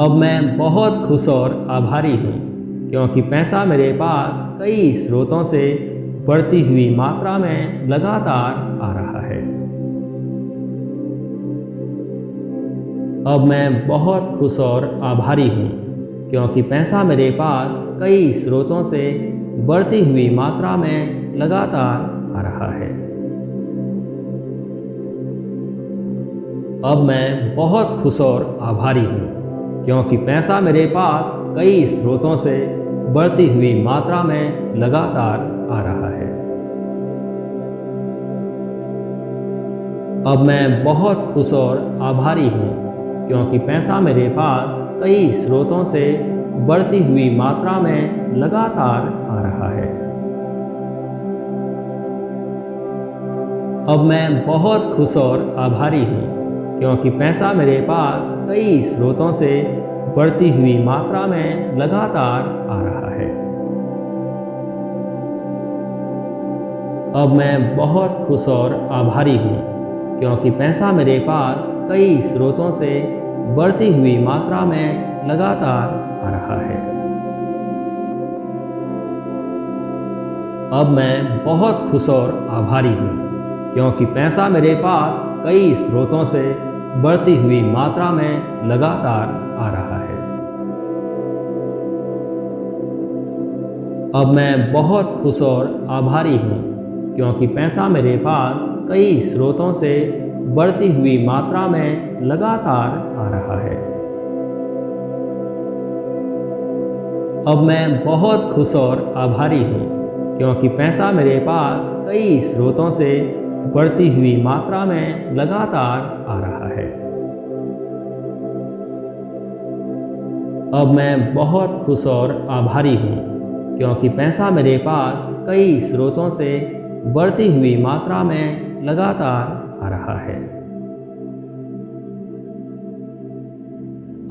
अब मैं बहुत खुश और आभारी हूँ क्योंकि पैसा मेरे पास कई स्रोतों से बढ़ती हुई मात्रा में लगातार आ रहा है। अब मैं बहुत खुश और आभारी हूँ क्योंकि पैसा मेरे पास कई स्रोतों से बढ़ती हुई मात्रा में लगातार आ रहा है। अब मैं बहुत खुश और आभारी हूँ क्योंकि पैसा मेरे पास कई स्रोतों से बढ़ती हुई मात्रा में लगातार आ रहा है। अब मैं बहुत खुश और आभारी हूँ क्योंकि पैसा मेरे पास कई स्रोतों से बढ़ती हुई मात्रा में लगातार आ रहा है। अब मैं बहुत खुश और आभारी हूँ क्योंकि पैसा मेरे पास कई स्रोतों से बढ़ती हुई मात्रा में लगातार आ रहा है। अब मैं बहुत खुश और आभारी हूँ क्योंकि पैसा मेरे पास कई स्रोतों से बढ़ती हुई मात्रा में लगातार आ रहा है। अब मैं बहुत खुश और आभारी हूँ क्योंकि पैसा मेरे पास कई स्रोतों से बढ़ती हुई मात्रा में लगातार आ रहा है। अब मैं बहुत खुश और आभारी हूँ क्योंकि पैसा मेरे पास कई स्रोतों से बढ़ती हुई मात्रा में लगातार आ रहा है। अब मैं बहुत खुश और आभारी हूँ क्योंकि पैसा मेरे पास कई स्रोतों से बढ़ती हुई मात्रा में लगातार आ रहा है। अब मैं बहुत खुश और आभारी हूँ क्योंकि पैसा मेरे पास कई स्रोतों से बढ़ती हुई मात्रा में लगातार आ रहा है।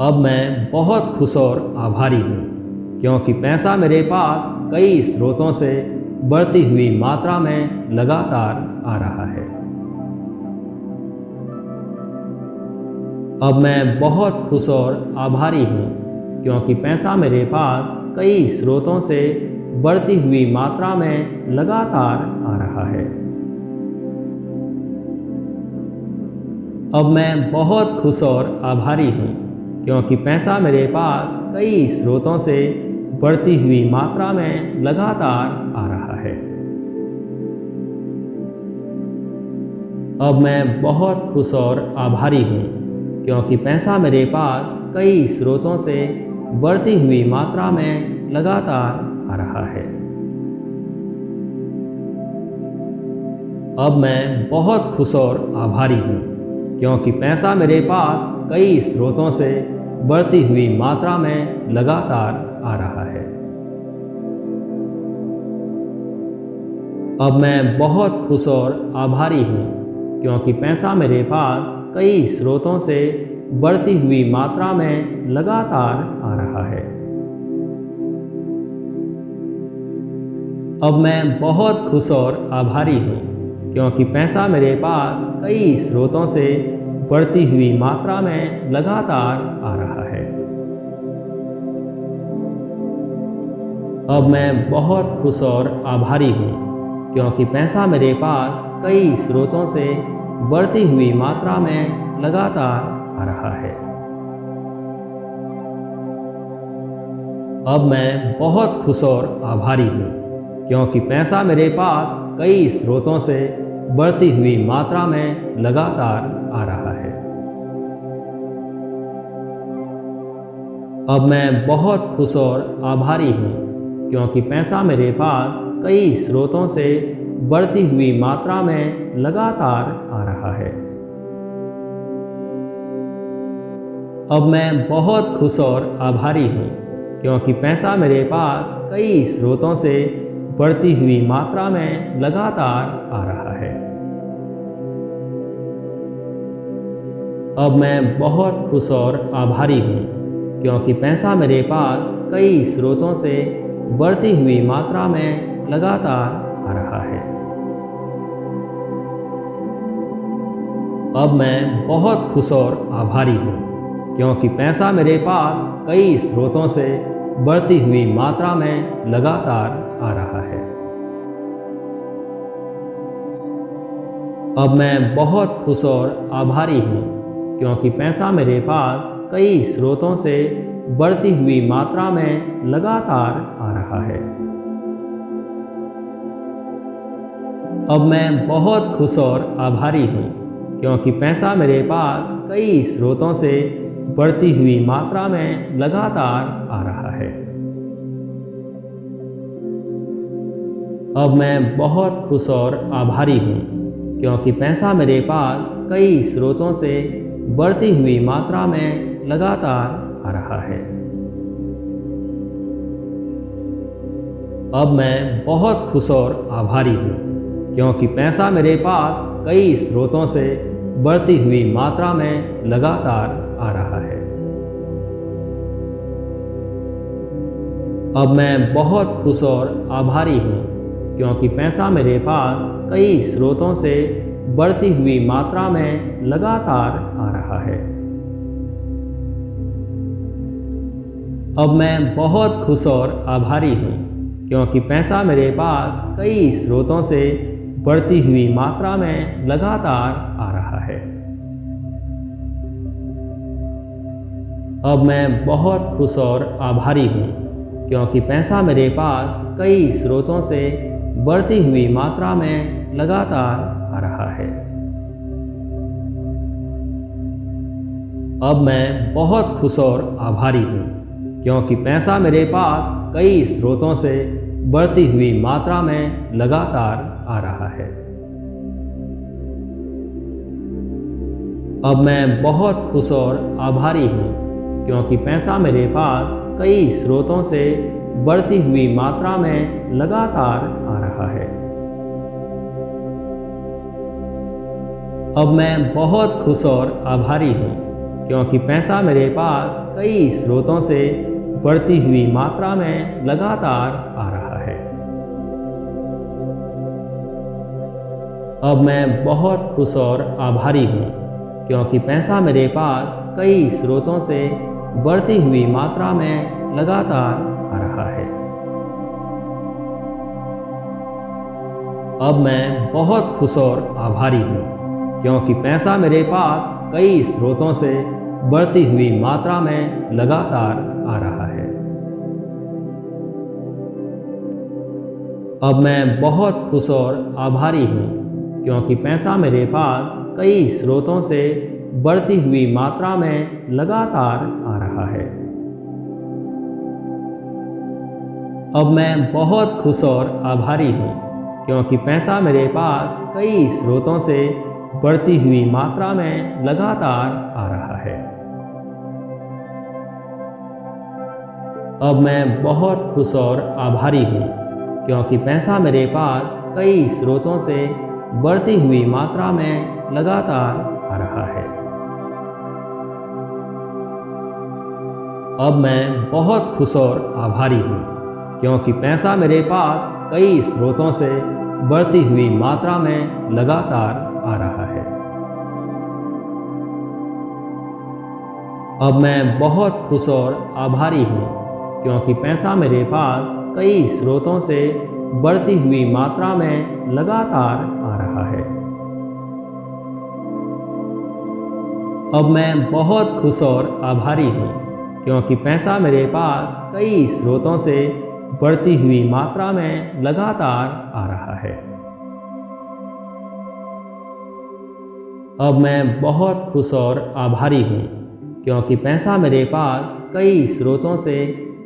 अब मैं बहुत खुश और आभारी हूँ क्योंकि पैसा मेरे पास कई स्रोतों से बढ़ती हुई मात्रा में लगातार आ रहा है। अब मैं बहुत खुश और आभारी हूँ क्योंकि पैसा मेरे पास कई स्रोतों से बढ़ती हुई मात्रा में लगातार आ रहा है। अब मैं बहुत खुश और आभारी हूँ क्योंकि पैसा मेरे पास कई स्रोतों से बढ़ती हुई मात्रा में लगातार आ रहा है। अब मैं बहुत खुश और आभारी हूँ क्योंकि पैसा मेरे पास कई स्रोतों से बढ़ती हुई मात्रा में लगातार आ रहा है। अब मैं बहुत खुश और आभारी हूँ क्योंकि पैसा मेरे पास कई स्रोतों से बढ़ती हुई मात्रा में लगातार आ रहा है। अब मैं बहुत खुश और आभारी हूँ क्योंकि पैसा मेरे पास कई स्रोतों से बढ़ती हुई मात्रा में लगातार आ रहा है। अब मैं बहुत खुश और आभारी हूँ क्योंकि पैसा मेरे पास कई स्रोतों से बढ़ती हुई मात्रा में लगातार आ रहा है। अब मैं बहुत खुश और आभारी हूँ क्योंकि पैसा मेरे पास कई स्रोतों से बढ़ती हुई मात्रा में लगातार आ रहा है। अब मैं बहुत खुश और आभारी हूँ क्योंकि पैसा मेरे पास कई स्रोतों से बढ़ती हुई मात्रा में लगातार आ रहा है। अब मैं बहुत खुश और आभारी हूँ क्योंकि पैसा मेरे पास कई स्रोतों से बढ़ती हुई मात्रा में लगातार आ रहा है। अब मैं बहुत खुश और आभारी हूँ क्योंकि पैसा मेरे पास कई स्रोतों से बढ़ती हुई मात्रा में लगातार आ रहा है। अब मैं बहुत खुश और आभारी हूँ क्योंकि पैसा मेरे पास कई स्रोतों से बढ़ती हुई मात्रा में लगातार आ रहा है। अब मैं बहुत खुश और आभारी हूँ क्योंकि पैसा मेरे पास कई स्रोतों से बढ़ती हुई मात्रा में लगातार आ रहा है। अब मैं बहुत खुश और आभारी हूँ, क्योंकि पैसा मेरे पास कई स्रोतों से बढ़ती हुई मात्रा में लगातार आ रहा है। अब मैं बहुत खुश और आभारी हूँ, क्योंकि पैसा मेरे पास कई स्रोतों से बढ़ती हुई मात्रा में लगातार आ रहा है। अब मैं बहुत खुश और आभारी हूँ, क्योंकि पैसा मेरे पास कई स्रोतों से बढ़ती हुई मात्रा में लगातार आ रहा है। अब मैं बहुत खुश और आभारी हूँ, क्योंकि पैसा मेरे पास कई स्रोतों से बढ़ती हुई मात्रा में लगातार आ रहा है। अब मैं बहुत खुश और आभारी हूँ, क्योंकि पैसा मेरे पास कई स्रोतों से बढ़ती हुई मात्रा में लगातार आ रहा है। अब मैं बहुत खुश और आभारी हूँ, क्योंकि पैसा मेरे पास कई स्रोतों से बढ़ती हुई मात्रा में लगातार आ रहा है। अब मैं बहुत खुश और आभारी हूँ, क्योंकि पैसा मेरे पास कई स्रोतों से बढ़ती हुई मात्रा में लगातार आ रहा है। अब मैं बहुत खुश और आभारी हूँ, क्योंकि पैसा मेरे पास कई स्रोतों से बढ़ती हुई मात्रा में लगातार आ रहा है। अब मैं बहुत खुश और आभारी हूँ, क्योंकि पैसा मेरे पास कई स्रोतों से बढ़ती हुई मात्रा में लगातार आ रहा है। अब मैं बहुत खुश और आभारी हूँ, क्योंकि पैसा मेरे पास कई स्रोतों से बढ़ती हुई मात्रा में लगातार आ रहा है। अब मैं बहुत खुश और आभारी हूँ, क्योंकि पैसा मेरे पास कई स्रोतों से बढ़ती हुई मात्रा में लगातार आ रहा है। अब मैं बहुत खुश और आभारी हूँ, क्योंकि पैसा मेरे पास कई स्रोतों से बढ़ती हुई मात्रा में लगातार आ रहा है। अब मैं बहुत खुश और आभारी हूँ, क्योंकि पैसा मेरे पास कई स्रोतों से बढ़ती हुई मात्रा में लगातार आ रहा है। अब मैं बहुत खुश और आभारी हूँ, क्योंकि पैसा मेरे पास कई स्रोतों से बढ़ती हुई मात्रा में लगातार आ रहा है। अब मैं बहुत खुश और आभारी हूँ, क्योंकि पैसा मेरे पास कई स्रोतों से बढ़ती हुई मात्रा में लगातार आ रहा है। अब मैं बहुत खुश और आभारी हूँ, क्योंकि पैसा मेरे पास कई स्रोतों से बढ़ती हुई मात्रा में लगातार आ रहा है। अब मैं बहुत खुश और आभारी हूँ, क्योंकि पैसा मेरे पास कई स्रोतों से बढ़ती हुई मात्रा में लगातार आ रहा है। अब मैं बहुत खुश और आभारी हूँ, क्योंकि पैसा मेरे पास कई स्रोतों से बढ़ती हुई मात्रा में लगातार आ रहा है। अब मैं बहुत खुश और आभारी हूँ, क्योंकि पैसा मेरे पास कई स्रोतों से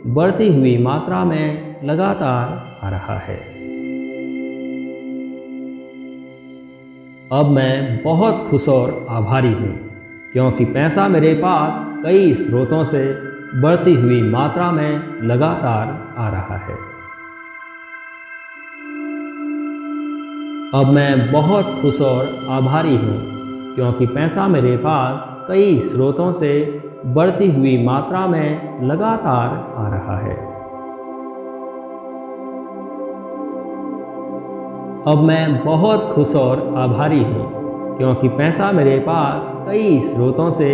बढ़ती हुई मात्रा में लगातार आ रहा है। अब मैं बहुत खुश और आभारी हूँ, क्योंकि पैसा मेरे पास कई स्रोतों से बढ़ती हुई मात्रा में लगातार आ रहा है। अब मैं बहुत खुश और आभारी हूँ, क्योंकि पैसा मेरे पास कई स्रोतों से बढ़ती हुई मात्रा में लगातार आ रहा है। अब मैं बहुत खुश और आभारी हूँ, क्योंकि पैसा मेरे पास कई स्रोतों से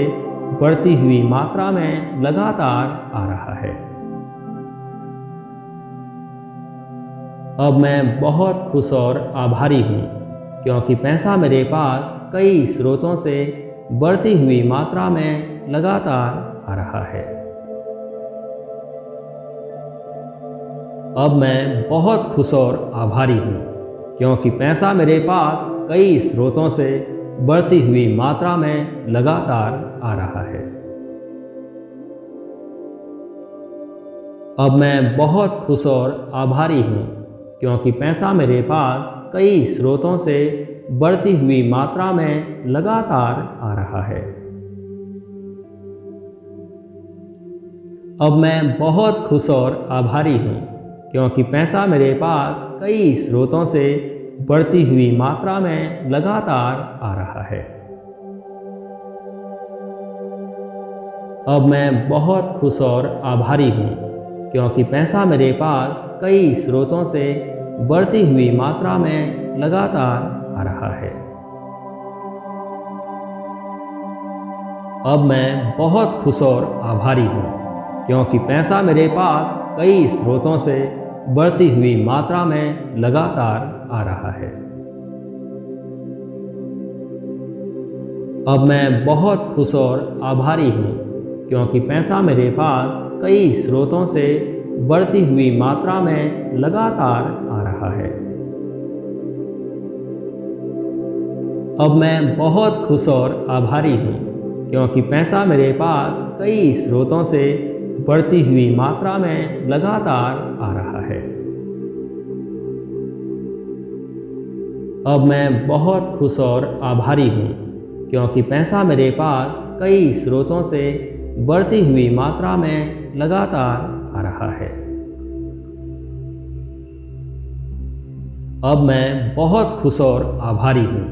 बढ़ती हुई मात्रा में लगातार आ रहा है। अब मैं बहुत खुश और आभारी हूँ क्योंकि पैसा मेरे पास कई स्रोतों से बढ़ती हुई मात्रा में लगातार आ रहा है। अब मैं बहुत खुश और आभारी हूँ क्योंकि पैसा मेरे पास कई स्रोतों से बढ़ती हुई मात्रा में लगातार आ रहा है। अब मैं बहुत खुश और आभारी हूँ क्योंकि पैसा मेरे पास कई स्रोतों से बढ़ती हुई मात्रा में लगातार आ रहा है। अब मैं बहुत खुश और आभारी हूँ क्योंकि पैसा मेरे पास कई स्रोतों से बढ़ती हुई मात्रा में लगातार आ रहा है। अब मैं बहुत खुश और आभारी हूँ क्योंकि पैसा मेरे पास कई स्रोतों से बढ़ती हुई मात्रा में लगातार आ रहा है। अब मैं बहुत खुश और आभारी हूँ क्योंकि पैसा मेरे पास कई स्रोतों से बढ़ती हुई मात्रा में लगातार आ रहा है। अब मैं बहुत खुश और आभारी हूँ क्योंकि पैसा मेरे पास कई स्रोतों से बढ़ती हुई मात्रा में लगातार आ रहा है। अब मैं बहुत खुश और आभारी हूँ क्योंकि पैसा मेरे पास कई स्रोतों से बढ़ती हुई मात्रा में लगातार आ रहा है। अब मैं बहुत खुश और आभारी हूँ क्योंकि पैसा मेरे पास कई स्रोतों से बढ़ती हुई मात्रा में लगातार आ रहा है। अब मैं बहुत खुश और आभारी हूँ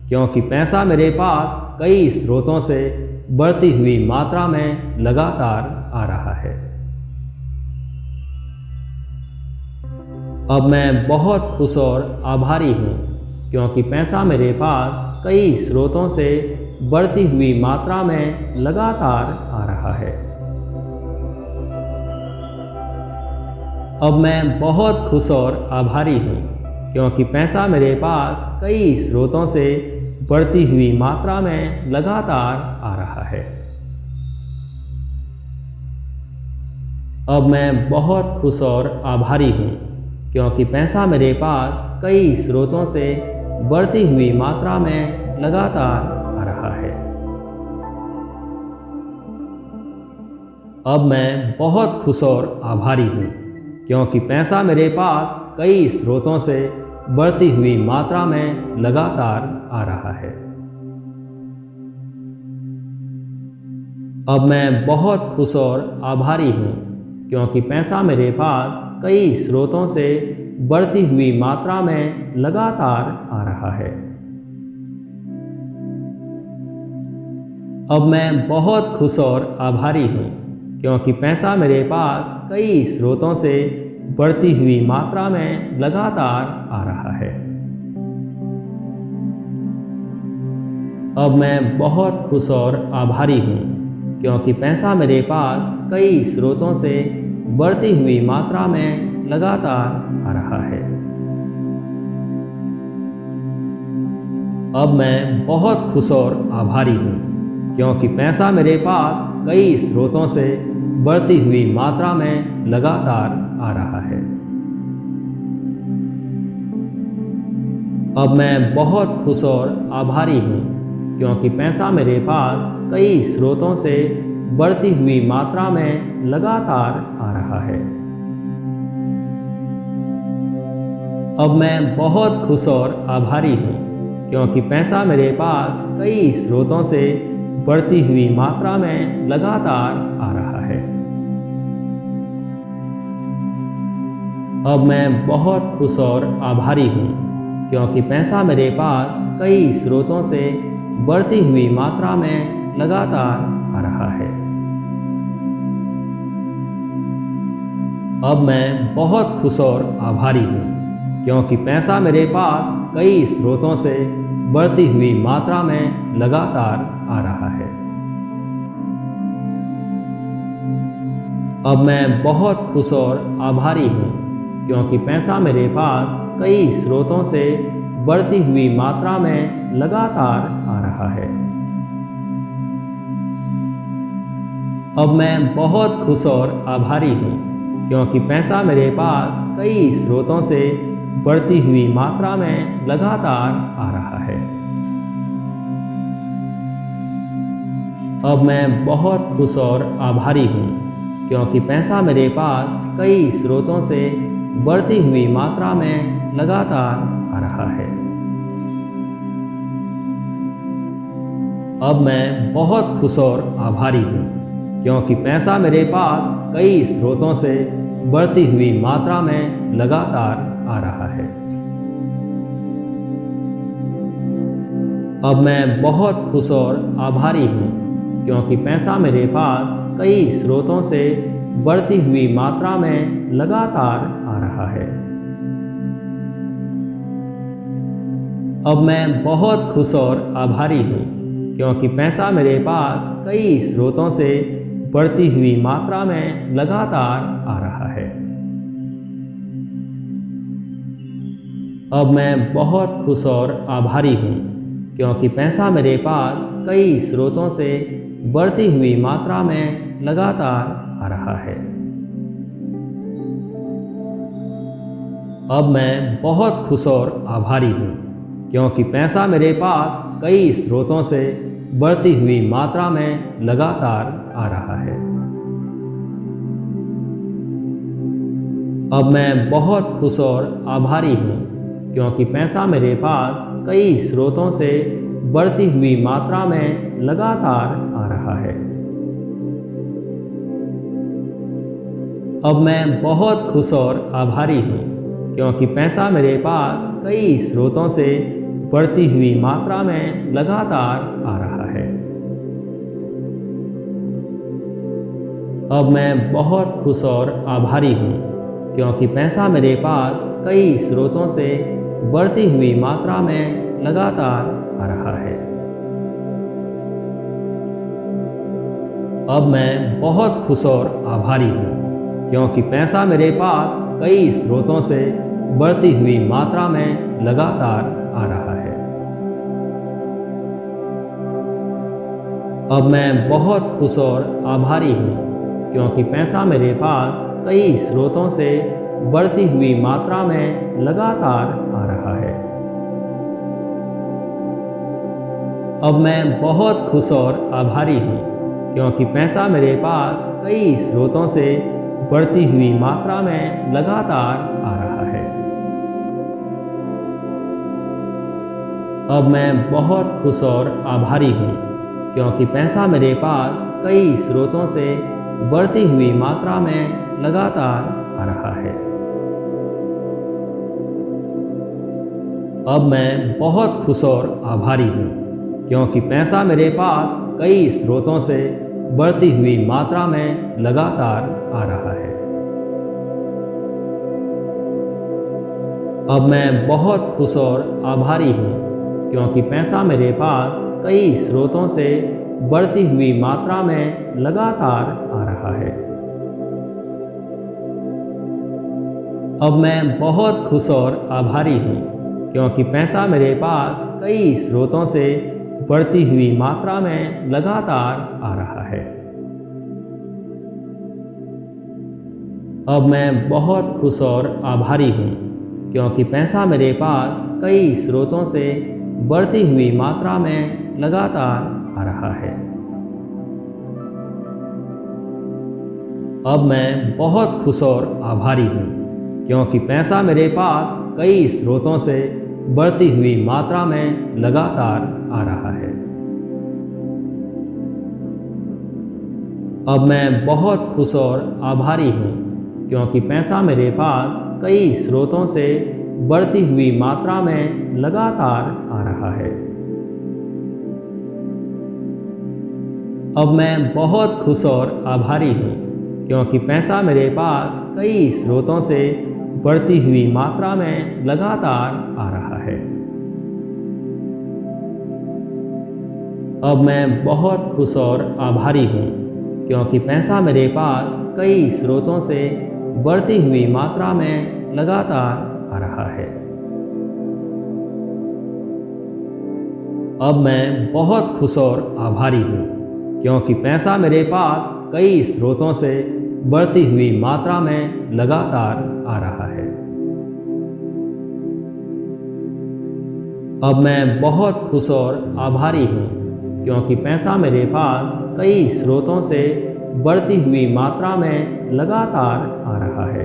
क्योंकि पैसा मेरे पास कई स्रोतों से बढ़ती हुई मात्रा में लगातार आ रहा है। अब मैं बहुत खुश और आभारी हूँ क्योंकि पैसा मेरे पास कई स्रोतों से बढ़ती हुई मात्रा में लगातार आ रहा है। अब मैं बहुत खुश और आभारी हूँ क्योंकि पैसा मेरे पास कई स्रोतों से बढ़ती हुई मात्रा में लगातार आ रहा है। अब मैं बहुत खुश और आभारी हूँ क्योंकि पैसा मेरे पास कई स्रोतों से बढ़ती हुई मात्रा में लगातार आ रहा है। अब मैं बहुत खुश और आभारी हूँ क्योंकि पैसा मेरे पास कई स्रोतों से बढ़ती हुई मात्रा में लगातार आ रहा है। अब मैं बहुत खुश और आभारी हूँ क्योंकि पैसा मेरे पास कई स्रोतों से बढ़ती हुई मात्रा में लगातार आ रहा है। अब मैं बहुत खुश और आभारी हूँ क्योंकि पैसा मेरे पास कई स्रोतों से बढ़ती हुई मात्रा में लगातार आ रहा है। अब मैं बहुत खुश और आभारी हूँ क्योंकि पैसा मेरे पास कई स्रोतों से बढ़ती हुई मात्रा में लगातार आ रहा है। अब मैं बहुत खुश और आभारी हूँ क्योंकि पैसा मेरे पास कई स्रोतों से बढ़ती हुई मात्रा में लगातार आ रहा है। अब मैं बहुत खुश और आभारी हूँ क्योंकि पैसा मेरे पास कई स्रोतों से बढ़ती हुई मात्रा में लगातार आ रहा है। अब मैं बहुत खुश और आभारी हूँ क्योंकि पैसा मेरे पास कई स्रोतों से बढ़ती हुई मात्रा में लगातार आ रहा है। अब मैं बहुत खुश और आभारी हूँ क्योंकि पैसा मेरे पास कई स्रोतों से बढ़ती हुई मात्रा में लगातार आ रहा है। अब मैं बहुत खुश और आभारी हूँ क्योंकि पैसा मेरे पास कई स्रोतों से बढ़ती हुई मात्रा में लगातार आ रहा है। अब मैं बहुत खुश और आभारी हूँ क्योंकि पैसा मेरे पास कई स्रोतों से बढ़ती हुई मात्रा में लगातार आ रहा है। अब मैं बहुत खुश और आभारी हूँ क्योंकि पैसा मेरे पास कई स्रोतों से बढ़ती हुई मात्रा में लगातार आ रहा है। अब मैं बहुत खुश और आभारी हूँ क्योंकि पैसा मेरे पास कई स्रोतों से बढ़ती हुई मात्रा में लगातार आ रहा है। अब मैं बहुत खुश और आभारी हूँ क्योंकि पैसा मेरे पास कई स्रोतों से बढ़ती हुई मात्रा में लगातार आ रहा है। अब मैं बहुत खुश और आभारी हूँ क्योंकि पैसा मेरे पास कई स्रोतों से बढ़ती हुई मात्रा में लगातार आ रहा है। अब मैं बहुत खुश और आभारी हूँ क्योंकि पैसा मेरे पास कई स्रोतों से बढ़ती हुई मात्रा में लगातार आ रहा है। अब मैं बहुत खुश और आभारी हूँ क्योंकि पैसा मेरे पास कई स्रोतों से बढ़ती हुई मात्रा में लगातार आ रहा है। अब मैं बहुत खुश और आभारी हूँ क्योंकि पैसा मेरे पास कई स्रोतों से बढ़ती हुई मात्रा में लगातार आ रहा है। अब मैं बहुत खुश और आभारी हूँ क्योंकि पैसा मेरे पास कई स्रोतों से बढ़ती हुई मात्रा में लगातार आ रहा है। अब मैं बहुत खुश और आभारी हूँ क्योंकि पैसा मेरे पास कई स्रोतों से बढ़ती हुई मात्रा में लगातार आ रहा है। अब मैं बहुत खुश और आभारी हूँ क्योंकि पैसा मेरे पास कई स्रोतों से बढ़ती हुई मात्रा में लगातार आ रहा है। अब मैं बहुत खुश और आभारी हूँ क्योंकि पैसा मेरे पास कई स्रोतों से बढ़ती हुई मात्रा में लगातार आ रहा है। अब मैं बहुत खुश और आभारी हूँ क्योंकि पैसा मेरे पास कई स्रोतों से बढ़ती हुई मात्रा में लगातार आ रहा है। अब मैं बहुत खुश और आभारी हूँ क्योंकि पैसा मेरे पास कई स्रोतों से बढ़ती हुई मात्रा में लगातार आ रहा है। अब मैं बहुत खुश और आभारी हूँ क्योंकि पैसा मेरे पास कई स्रोतों से बढ़ती हुई मात्रा में लगातार आ रहा है। अब मैं बहुत खुश और आभारी हूँ क्योंकि पैसा मेरे पास कई स्रोतों से बढ़ती हुई मात्रा में लगातार आ रहा है। अब मैं बहुत खुश और आभारी हूँ क्योंकि पैसा मेरे पास कई स्रोतों से बढ़ती हुई मात्रा में लगातार आ रहा है। अब मैं बहुत खुश और आभारी हूँ क्योंकि पैसा मेरे पास कई स्रोतों से बढ़ती हुई मात्रा में लगातार आ रहा है। अब मैं बहुत खुश और आभारी हूँ क्योंकि पैसा मेरे पास कई स्रोतों से बढ़ती हुई मात्रा में लगातार आ रहा है। अब मैं बहुत खुश और आभारी हूँ क्योंकि पैसा मेरे पास कई स्रोतों से बढ़ती हुई मात्रा में लगातार आ रहा है। अब मैं बहुत खुश और आभारी हूँ क्योंकि पैसा मेरे पास कई स्रोतों से बढ़ती हुई मात्रा में लगातार आ रहा है। अब मैं बहुत खुश और आभारी हूँ क्योंकि पैसा मेरे पास कई स्रोतों से बढ़ती हुई मात्रा में लगातार आ रहा है। अब मैं बहुत खुश और आभारी हूँ क्योंकि पैसा मेरे पास कई स्रोतों से बढ़ती हुई मात्रा में लगातार आ रहा है। अब मैं बहुत खुश और आभारी हूँ क्योंकि पैसा मेरे पास कई स्रोतों से बढ़ती हुई मात्रा में लगातार आ रहा है। अब मैं बहुत खुश और आभारी हूँ क्योंकि पैसा मेरे पास कई स्रोतों से बढ़ती हुई मात्रा में लगातार आ रहा है। अब मैं बहुत खुश और आभारी हूँ क्योंकि पैसा मेरे पास कई स्रोतों से बढ़ती हुई मात्रा में लगातार आ रहा है। अब मैं बहुत खुश और आभारी हूँ क्योंकि पैसा मेरे पास कई स्रोतों से बढ़ती हुई मात्रा में लगातार आ रहा है। अब मैं बहुत खुश और आभारी हूँ, क्योंकि पैसा मेरे पास कई स्रोतों से बढ़ती हुई मात्रा में लगातार आ रहा है। अब मैं बहुत खुश और आभारी हूँ, क्योंकि पैसा मेरे पास कई स्रोतों से बढ़ती हुई मात्रा में लगातार आ रहा है।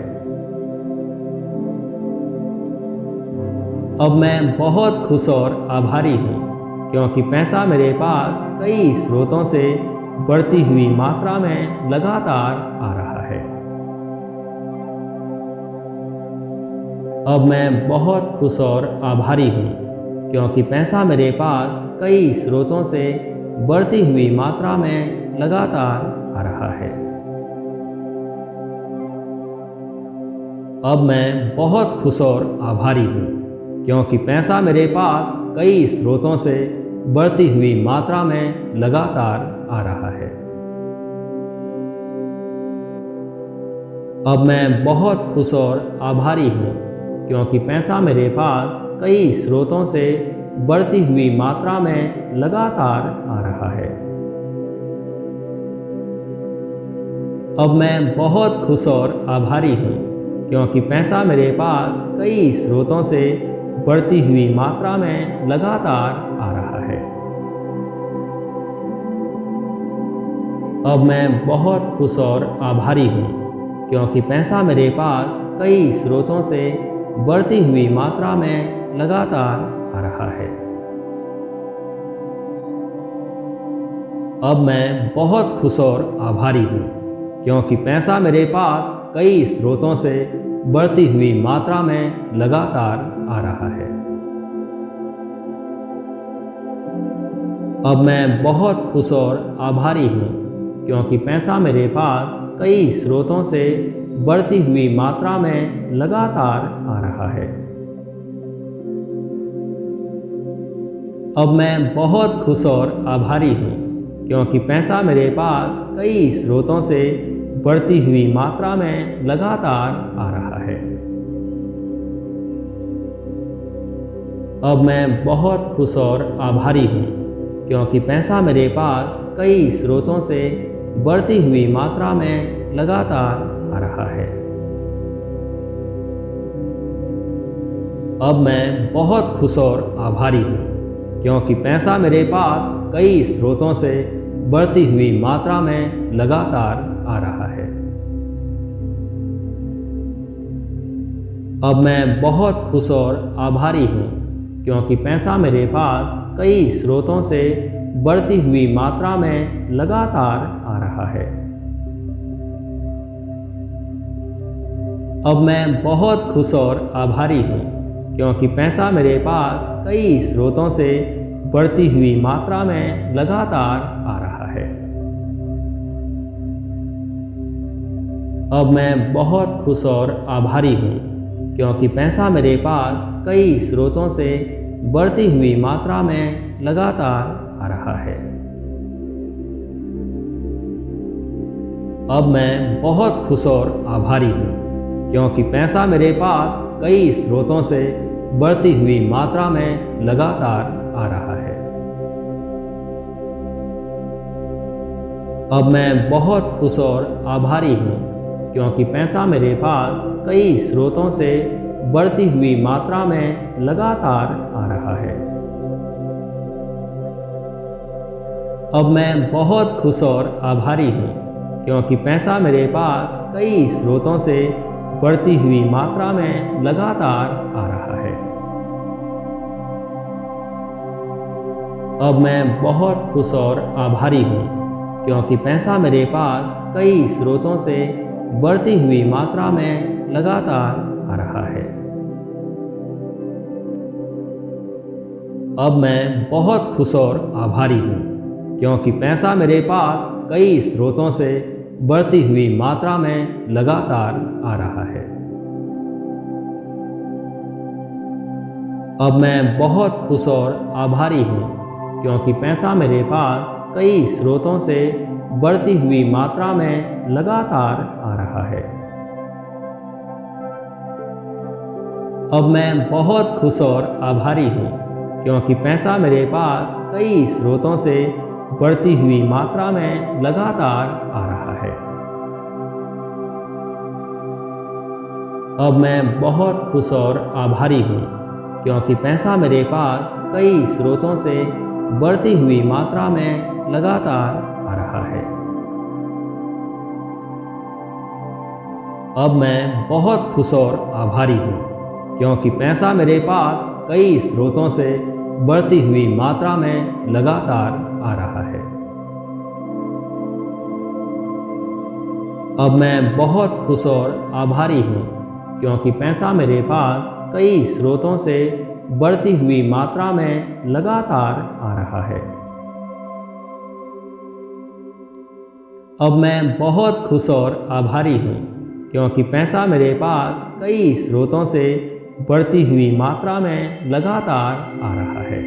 अब मैं बहुत खुश और आभारी हूँ, क्योंकि पैसा मेरे पास कई स्रोतों से बढ़ती हुई मात्रा में लगातार आ रहा है। अब मैं बहुत खुश और आभारी हूँ, क्योंकि पैसा मेरे पास कई स्रोतों से बढ़ती हुई मात्रा में लगातार आ रहा है। अब मैं बहुत खुश और आभारी हूँ, क्योंकि पैसा मेरे पास कई स्रोतों से बढ़ती हुई मात्रा में लगातार आ रहा है। अब मैं बहुत खुश और आभारी हूँ, क्योंकि पैसा मेरे पास कई स्रोतों से बढ़ती हुई मात्रा में लगातार आ रहा है। अब मैं बहुत खुश और आभारी हूँ, क्योंकि पैसा मेरे पास कई स्रोतों से बढ़ती हुई मात्रा में लगातार आ रहा है। अब मैं बहुत खुश और आभारी हूँ, क्योंकि पैसा मेरे पास कई स्रोतों से बढ़ती हुई मात्रा में लगातार आ रहा है। अब मैं बहुत खुश और आभारी हूँ, क्योंकि पैसा मेरे पास कई स्रोतों से बढ़ती हुई मात्रा में लगातार आ रहा है। अब मैं बहुत खुश और आभारी हूँ, क्योंकि पैसा मेरे पास कई स्रोतों से बढ़ती हुई मात्रा में लगातार आ रहा है। अब मैं बहुत खुश और आभारी हूँ, क्योंकि पैसा मेरे पास कई स्रोतों से बढ़ती हुई मात्रा में लगातार आ रहा है। अब मैं बहुत खुश और आभारी हूँ, क्योंकि पैसा मेरे पास कई स्रोतों से बढ़ती हुई मात्रा में लगातार आ रहा है। अब मैं बहुत खुश और आभारी हूँ, क्योंकि पैसा मेरे पास कई स्रोतों से बढ़ती हुई मात्रा में लगातार आ रहा है। अब मैं बहुत खुश और आभारी हूँ, क्योंकि पैसा मेरे पास कई स्रोतों से बढ़ती हुई मात्रा में लगातार आ रहा है। अब मैं बहुत खुश और आभारी हूँ, क्योंकि पैसा मेरे पास कई स्रोतों से बढ़ती हुई मात्रा में लगातार आ रहा है। अब मैं बहुत खुश और आभारी हूँ, क्योंकि पैसा मेरे पास कई स्रोतों से बढ़ती हुई मात्रा में लगातार आ रहा है। अब मैं बहुत खुश और आभारी हूँ, क्योंकि पैसा मेरे पास कई स्रोतों से बढ़ती हुई मात्रा में लगातार आ रहा है। अब मैं बहुत खुश और आभारी हूँ, क्योंकि पैसा मेरे पास कई स्रोतों से बढ़ती हुई मात्रा में लगातार आ रहा है। अब मैं बहुत खुश और आभारी हूँ, क्योंकि पैसा मेरे पास कई स्रोतों से बढ़ती हुई मात्रा में लगातार आ रहा है। अब मैं बहुत खुश और आभारी हूँ, क्योंकि पैसा मेरे पास कई स्रोतों से बढ़ती हुई मात्रा में लगातार आ रहा है। अब मैं बहुत खुश और आभारी हूँ, क्योंकि पैसा मेरे पास कई स्रोतों से बढ़ती हुई मात्रा में लगातार आ रहा है। अब मैं बहुत खुश और आभारी हूँ, क्योंकि पैसा मेरे पास कई स्रोतों से बढ़ती हुई मात्रा में लगातार आ रहा है। अब मैं बहुत खुश और आभारी हूँ क्योंकि पैसा मेरे पास कई स्रोतों से बढ़ती हुई मात्रा में लगातार आ रहा है। अब मैं बहुत खुश और आभारी हूँ क्योंकि पैसा मेरे पास कई स्रोतों से बढ़ती हुई मात्रा में लगातार आ रहा है। अब मैं बहुत खुश और आभारी हूँ क्योंकि पैसा मेरे पास कई स्रोतों से बढ़ती हुई मात्रा में लगातार आ रहा है। अब मैं बहुत खुश और आभारी हूँ क्योंकि पैसा मेरे पास कई स्रोतों से बढ़ती हुई मात्रा में लगातार आ रहा है। अब मैं बहुत खुश और आभारी हूँ क्योंकि पैसा मेरे पास कई स्रोतों से बढ़ती हुई मात्रा में लगातार आ रहा है।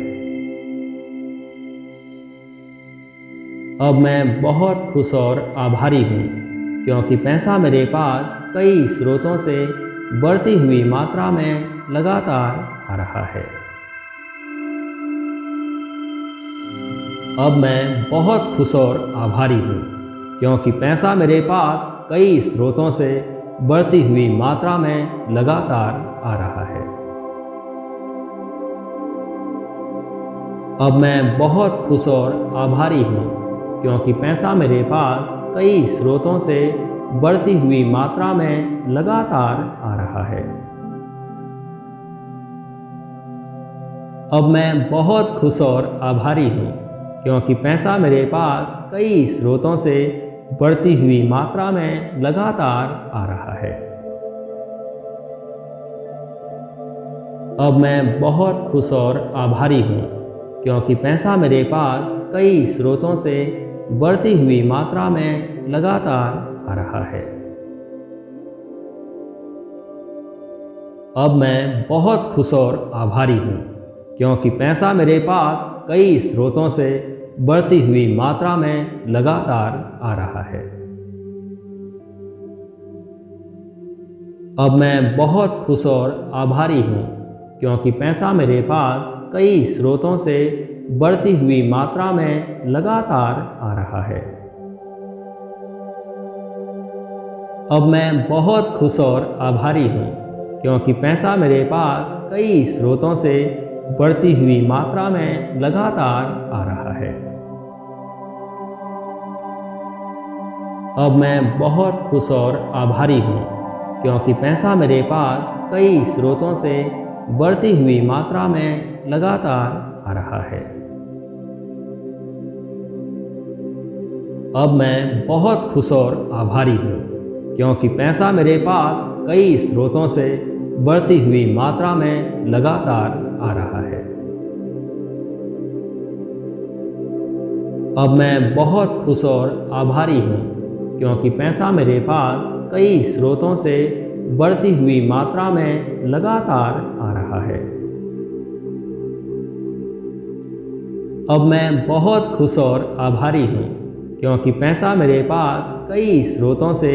अब मैं बहुत खुश और आभारी हूँ क्योंकि पैसा मेरे पास कई स्रोतों से बढ़ती हुई मात्रा में लगातार आ रहा है। अब मैं बहुत खुश और आभारी हूँ क्योंकि पैसा मेरे पास कई स्रोतों से बढ़ती हुई मात्रा में लगातार आ रहा है। अब मैं बहुत खुश और आभारी हूँ क्योंकि पैसा मेरे पास कई स्रोतों से बढ़ती हुई मात्रा में लगातार आ रहा है। अब मैं बहुत खुश और आभारी हूँ क्योंकि पैसा मेरे पास कई स्रोतों से बढ़ती हुई मात्रा में लगातार आ रहा है। अब मैं बहुत खुश और आभारी हूँ क्योंकि पैसा मेरे पास कई स्रोतों से बढ़ती हुई मात्रा में लगातार आ रहा है। अब मैं बहुत खुश और आभारी हूँ क्योंकि पैसा मेरे पास कई स्रोतों से बढ़ती हुई मात्रा में लगातार आ रहा है। अब मैं बहुत खुश और आभारी हूँ क्योंकि पैसा मेरे पास कई स्रोतों से बढ़ती हुई मात्रा में लगातार आ रहा है। अब मैं बहुत खुश और आभारी हूँ क्योंकि पैसा मेरे पास कई स्रोतों से बढ़ती हुई मात्रा में लगातार आ रहा है। अब मैं बहुत खुश और आभारी हूँ क्योंकि पैसा मेरे पास कई स्रोतों से बढ़ती हुई मात्रा में लगातार आ रहा है। अब मैं बहुत खुश और आभारी हूँ क्योंकि पैसा मेरे पास कई स्रोतों से बढ़ती हुई मात्रा में लगातार आ रहा है। अब मैं बहुत खुश और आभारी हूँ क्योंकि पैसा मेरे पास कई स्रोतों से बढ़ती हुई मात्रा में लगातार आ रहा है। अब मैं बहुत खुश और आभारी हूँ क्योंकि पैसा मेरे पास कई स्रोतों से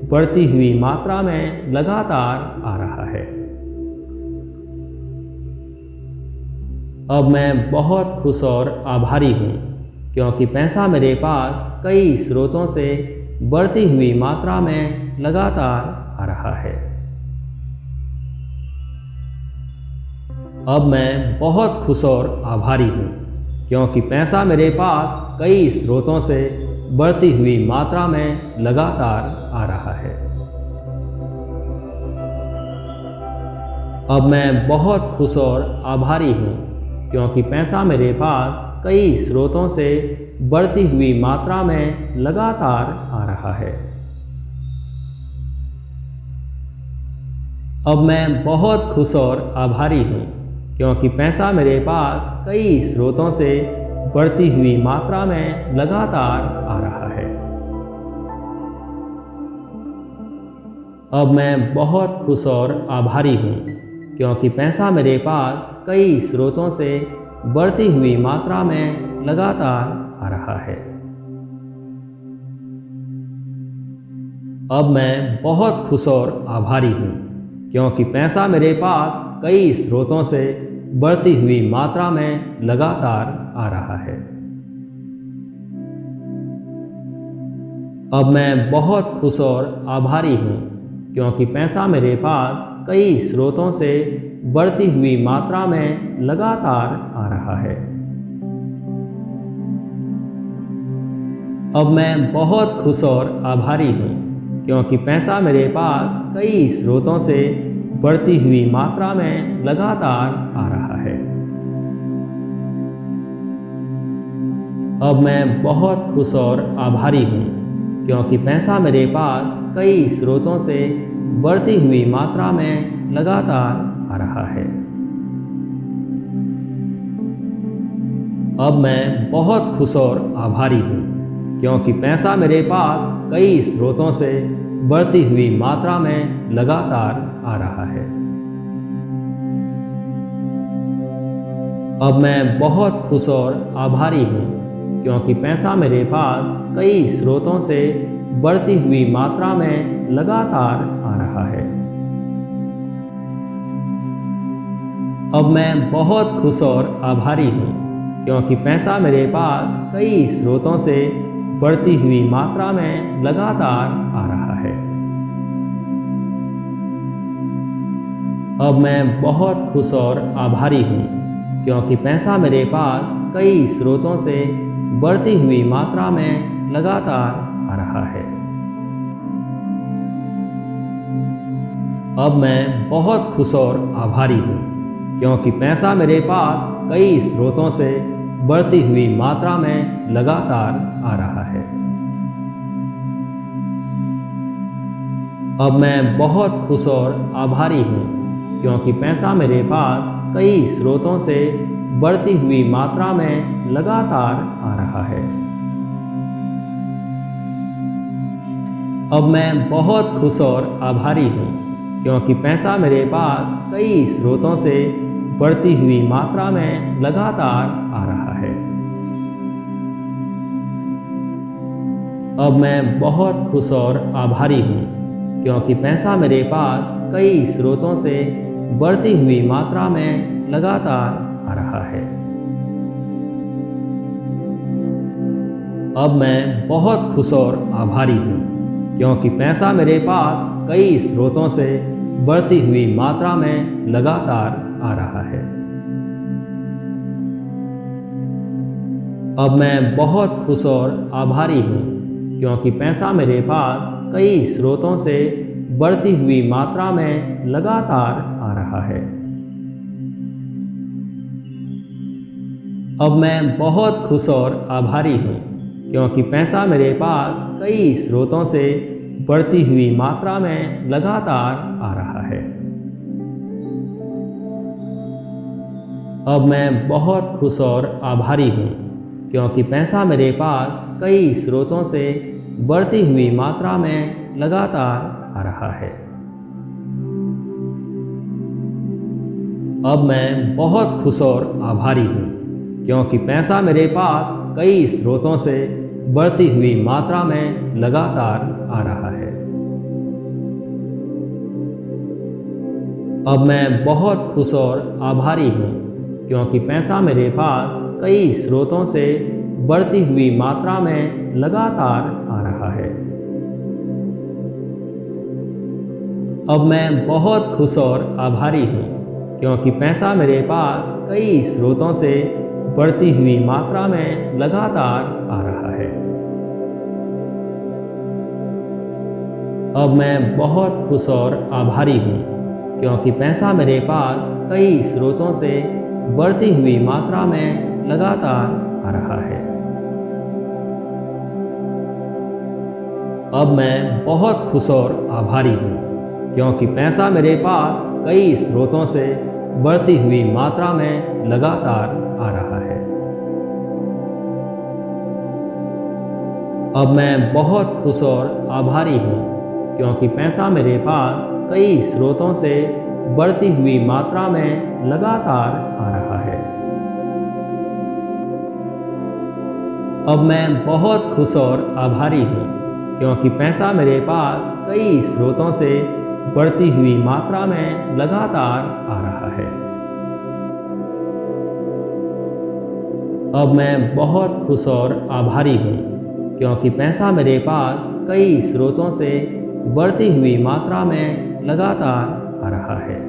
बढ़ती हुई मात्रा में लगातार आ रहा है। अब मैं बहुत खुश और आभारी हूँ क्योंकि पैसा मेरे पास कई स्रोतों से बढ़ती हुई मात्रा में लगातार आ रहा है। अब मैं बहुत खुश और आभारी हूँ क्योंकि पैसा मेरे पास कई स्रोतों से बढ़ती हुई मात्रा में लगातार आ रहा है। अब मैं बहुत खुश और आभारी हूँ क्योंकि पैसा मेरे पास कई स्रोतों से बढ़ती हुई मात्रा में लगातार आ रहा है। अब मैं बहुत खुश और आभारी हूँ क्योंकि पैसा मेरे पास कई स्रोतों से बढ़ती हुई मात्रा में लगातार आ रहा है। अब मैं बहुत खुश और आभारी हूँ क्योंकि पैसा मेरे पास कई स्रोतों से बढ़ती हुई मात्रा में लगातार आ रहा है। अब मैं बहुत खुश और आभारी हूँ क्योंकि पैसा मेरे पास कई स्रोतों से बढ़ती हुई मात्रा में लगातार आ रहा है। अब मैं बहुत खुश और आभारी हूँ क्योंकि पैसा मेरे पास कई स्रोतों से बढ़ती हुई मात्रा में लगातार आ रहा है। अब मैं बहुत खुश और आभारी हूँ क्योंकि पैसा मेरे पास कई स्रोतों से बढ़ती हुई मात्रा में लगातार आ रहा है। अब मैं बहुत खुश और आभारी हूँ क्योंकि पैसा मेरे पास कई स्रोतों से बढ़ती हुई मात्रा में लगातार आ रहा है। अब मैं बहुत खुश और आभारी हूँ क्योंकि पैसा मेरे पास कई स्रोतों से बढ़ती हुई मात्रा में लगातार आ रहा है। अब मैं बहुत खुश और आभारी हूँ क्योंकि पैसा मेरे पास कई स्रोतों से बढ़ती हुई मात्रा में लगातार आ रहा है। अब मैं बहुत खुश और आभारी हूँ क्योंकि पैसा मेरे पास कई स्रोतों से बढ़ती हुई मात्रा में लगातार आ रहा है। अब मैं बहुत खुश और आभारी हूँ क्योंकि पैसा मेरे पास कई स्रोतों से बढ़ती हुई मात्रा में लगातार आ रहा है। अब मैं बहुत खुश और आभारी हूँ क्योंकि पैसा मेरे पास कई स्रोतों से बढ़ती हुई मात्रा में लगातार आ रहा है। अब मैं बहुत खुश और आभारी हूँ क्योंकि पैसा मेरे पास कई स्रोतों से बढ़ती हुई मात्रा में लगातार आ रहा है। अब मैं बहुत खुश और आभारी हूँ क्योंकि पैसा मेरे पास कई स्रोतों से बढ़ती हुई मात्रा में लगातार आ रहा है। अब मैं बहुत खुश और आभारी हूँ क्योंकि पैसा मेरे पास कई स्रोतों से बढ़ती हुई मात्रा में लगातार आ रहा है। अब मैं बहुत खुश और आभारी हूँ क्योंकि पैसा मेरे पास कई स्रोतों से बढ़ती हुई मात्रा में लगातार आ रहा है। अब मैं बहुत खुश और आभारी हूँ क्योंकि पैसा मेरे पास कई स्रोतों से बढ़ती हुई मात्रा में लगातार आ रहा है। अब मैं बहुत खुश और आभारी हूँ क्योंकि पैसा मेरे पास कई स्रोतों से बढ़ती हुई मात्रा में लगातार आ रहा है। अब मैं बहुत खुश और आभारी हूँ क्योंकि पैसा मेरे पास कई स्रोतों से बढ़ती हुई मात्रा में लगातार आ रहा है। अब मैं बहुत खुश और आभारी हूँ क्योंकि पैसा मेरे पास कई स्रोतों से बढ़ती हुई मात्रा में लगातार आ रहा है। अब मैं बहुत खुश और आभारी हूँ क्योंकि पैसा मेरे पास कई स्रोतों से बढ़ती हुई मात्रा में लगातार आ रहा है। अब मैं बहुत खुश और आभारी हूँ क्योंकि पैसा मेरे पास कई स्रोतों से बढ़ती हुई मात्रा में लगातार आ रहा है। अब मैं बहुत खुश और आभारी हूँ क्योंकि पैसा मेरे पास कई स्रोतों से बढ़ती हुई मात्रा में लगातार आ रहा है। अब मैं बहुत खुश और आभारी हूँ क्योंकि पैसा मेरे पास कई स्रोतों से बढ़ती हुई मात्रा में लगातार आ रहा है। अब मैं बहुत खुश और आभारी हूँ क्योंकि पैसा मेरे पास कई स्रोतों से बढ़ती हुई मात्रा में लगातार आ रहा है। अब मैं बहुत खुश और आभारी हूँ क्योंकि पैसा मेरे पास कई स्रोतों से बढ़ती हुई मात्रा में लगातार आ रहा है। अब मैं बहुत खुश और आभारी हूँ, क्योंकि पैसा मेरे पास कई स्रोतों से बढ़ती हुई मात्रा में लगातार आ रहा है।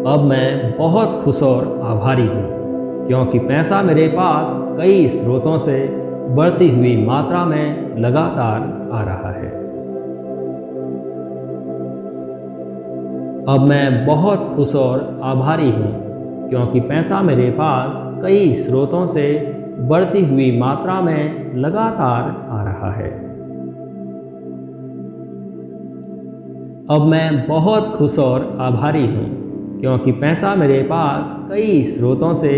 अब मैं बहुत खुश और आभारी हूँ, क्योंकि पैसा मेरे पास कई स्रोतों से बढ़ती हुई मात्रा में लगातार आ रहा है। अब मैं बहुत खुश और आभारी हूँ, क्योंकि पैसा मेरे पास कई स्रोतों से बढ़ती हुई मात्रा में लगातार आ रहा है। अब मैं बहुत खुश और आभारी हूँ, क्योंकि पैसा मेरे पास कई स्रोतों से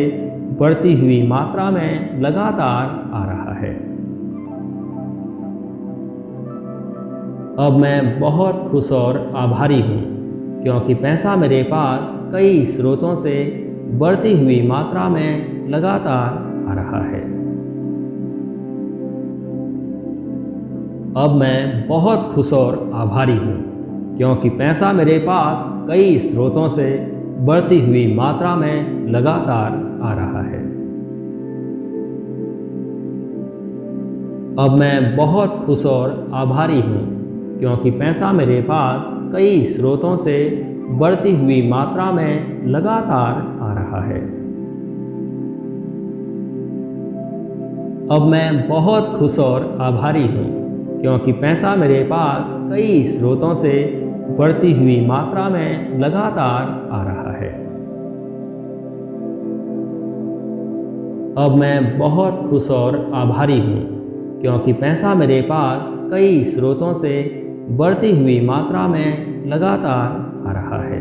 बढ़ती हुई मात्रा में लगातार आ रहा है। अब मैं बहुत खुश और आभारी हूँ, क्योंकि पैसा मेरे पास कई स्रोतों से बढ़ती हुई मात्रा में लगातार आ रहा है। अब मैं बहुत खुश और आभारी हूँ, क्योंकि पैसा मेरे पास कई स्रोतों से बढ़ती हुई मात्रा में लगातार आ रहा है। अब मैं बहुत खुश और आभारी हूँ, क्योंकि पैसा मेरे पास कई स्रोतों से बढ़ती हुई मात्रा में लगातार आ रहा है। अब मैं बहुत खुश और आभारी हूँ, क्योंकि पैसा मेरे पास कई स्रोतों से बढ़ती हुई मात्रा में लगातार आ रहा है। अब मैं बहुत खुश और आभारी हूँ, क्योंकि पैसा मेरे पास कई स्रोतों से बढ़ती हुई मात्रा में लगातार आ रहा है।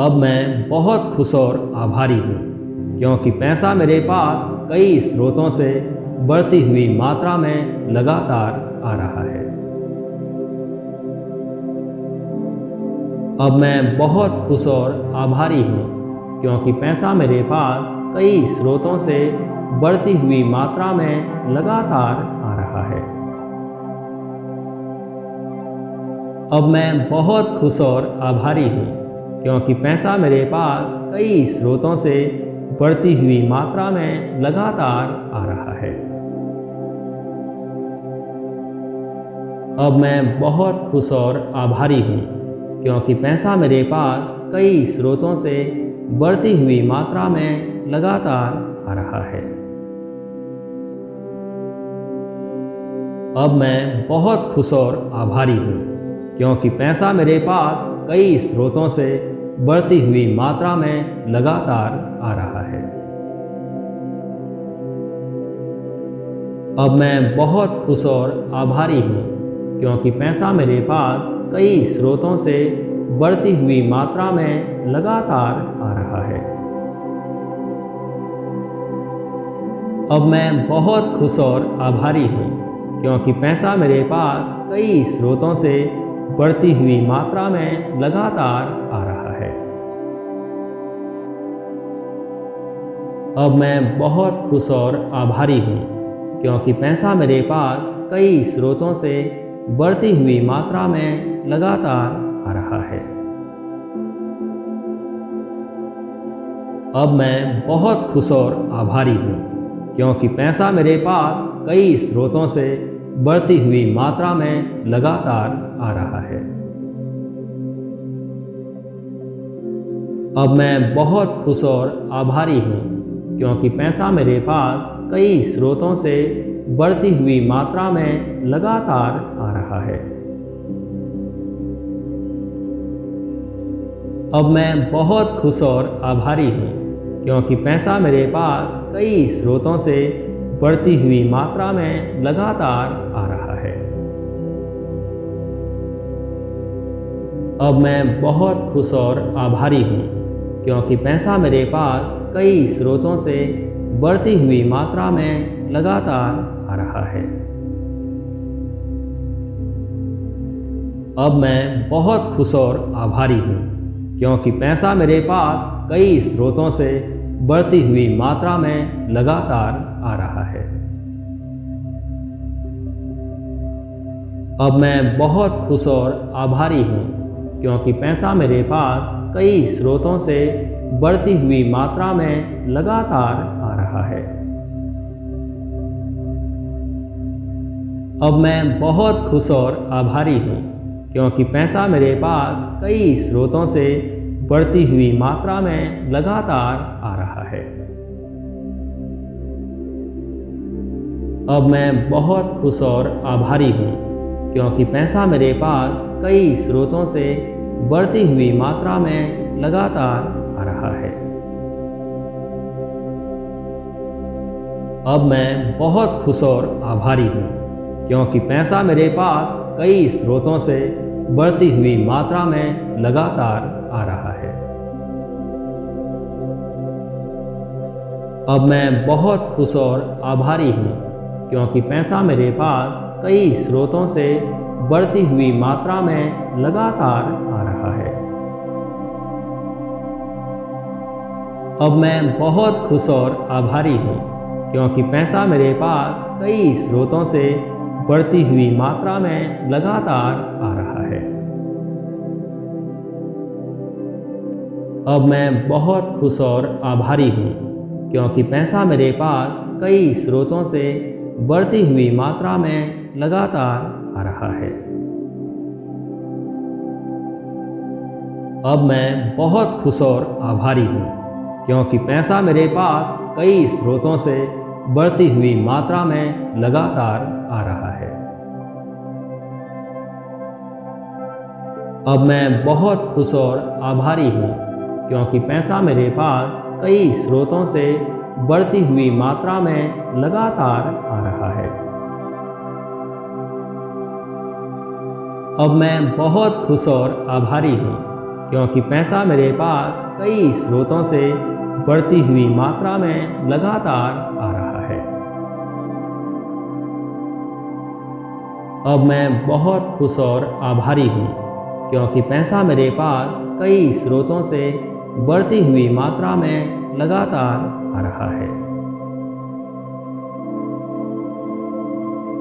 अब मैं बहुत खुश और आभारी हूँ, क्योंकि पैसा मेरे पास कई स्रोतों से बढ़ती हुई मात्रा में लगातार आ रहा है। अब मैं बहुत खुश और आभारी हूँ, क्योंकि पैसा मेरे पास कई स्रोतों से बढ़ती हुई मात्रा में लगातार आ रहा है। अब मैं बहुत खुश और आभारी हूँ, क्योंकि पैसा मेरे पास कई स्रोतों से बढ़ती हुई मात्रा में लगातार आ रहा है। अब मैं बहुत खुश और आभारी हूँ, क्योंकि पैसा मेरे पास कई स्रोतों से बढ़ती हुई मात्रा में लगातार आ रहा है। अब मैं बहुत खुश और आभारी हूँ, क्योंकि पैसा मेरे पास कई स्रोतों से बढ़ती हुई मात्रा में लगातार आ रहा है। अब मैं बहुत खुश और आभारी हूँ, क्योंकि पैसा मेरे पास कई स्रोतों से बढ़ती हुई मात्रा में लगातार आ रहा है। अब मैं बहुत खुश और आभारी हूँ, क्योंकि पैसा मेरे पास कई स्रोतों से बढ़ती हुई मात्रा में लगातार आ रहा है। अब मैं बहुत खुश और आभारी हूँ, क्योंकि पैसा मेरे पास कई स्रोतों से बढ़ती हुई मात्रा में लगातार आ रहा है। अब मैं बहुत खुश और आभारी हूँ, क्योंकि पैसा मेरे पास कई स्रोतों से बढ़ती हुई मात्रा में लगातार आ रहा है। अब मैं बहुत खुश और आभारी हूँ, क्योंकि पैसा मेरे पास कई स्रोतों से बढ़ती हुई मात्रा में लगातार आ रहा है। अब मैं बहुत खुश और आभारी हूँ, क्योंकि पैसा मेरे पास कई स्रोतों से बढ़ती हुई मात्रा में लगातार आ रहा है। अब मैं बहुत खुश और आभारी हूँ, क्योंकि पैसा मेरे पास कई स्रोतों से बढ़ती हुई मात्रा में लगातार आ रहा है। अब मैं बहुत खुश और आभारी हूँ, क्योंकि पैसा मेरे पास कई स्रोतों से बढ़ती हुई मात्रा में लगातार आ रहा है। अब मैं बहुत खुश और आभारी हूँ क्योंकि पैसा मेरे पास कई स्रोतों से बढ़ती हुई मात्रा में लगातार आ रहा है। अब मैं बहुत खुश और आभारी हूँ क्योंकि पैसा मेरे पास कई स्रोतों से बढ़ती हुई मात्रा में लगातार आ रहा है। अब मैं बहुत खुश और आभारी हूँ क्योंकि पैसा मेरे पास कई स्रोतों से बढ़ती हुई मात्रा में लगातार आ रहा है। अब मैं बहुत खुश और आभारी हूँ क्योंकि पैसा मेरे पास कई स्रोतों से बढ़ती हुई मात्रा में लगातार आ रहा है। अब मैं बहुत खुश और आभारी हूँ क्योंकि पैसा मेरे पास कई स्रोतों से बढ़ती हुई मात्रा में लगातार आ रहा है। अब मैं बहुत खुश और आभारी हूँ क्योंकि पैसा मेरे पास कई स्रोतों से बढ़ती हुई मात्रा में लगातार आ रहा है। अब मैं बहुत खुश और आभारी हूँ क्योंकि पैसा मेरे पास कई स्रोतों से बढ़ती हुई मात्रा में लगातार आ रहा है। अब मैं बहुत खुश और आभारी हूँ क्योंकि पैसा मेरे पास कई स्रोतों से बढ़ती हुई मात्रा में लगातार आ रहा है। अब मैं बहुत खुश और आभारी हूँ क्योंकि पैसा मेरे पास कई स्रोतों से बढ़ती हुई मात्रा में लगातार आ रहा है। अब मैं बहुत खुश और आभारी हूँ क्योंकि पैसा मेरे पास कई स्रोतों से बढ़ती हुई मात्रा में लगातार आ रहा है। अब मैं बहुत खुश और आभारी हूँ क्योंकि पैसा मेरे पास कई स्रोतों से बढ़ती हुई मात्रा में लगातार आ रहा है।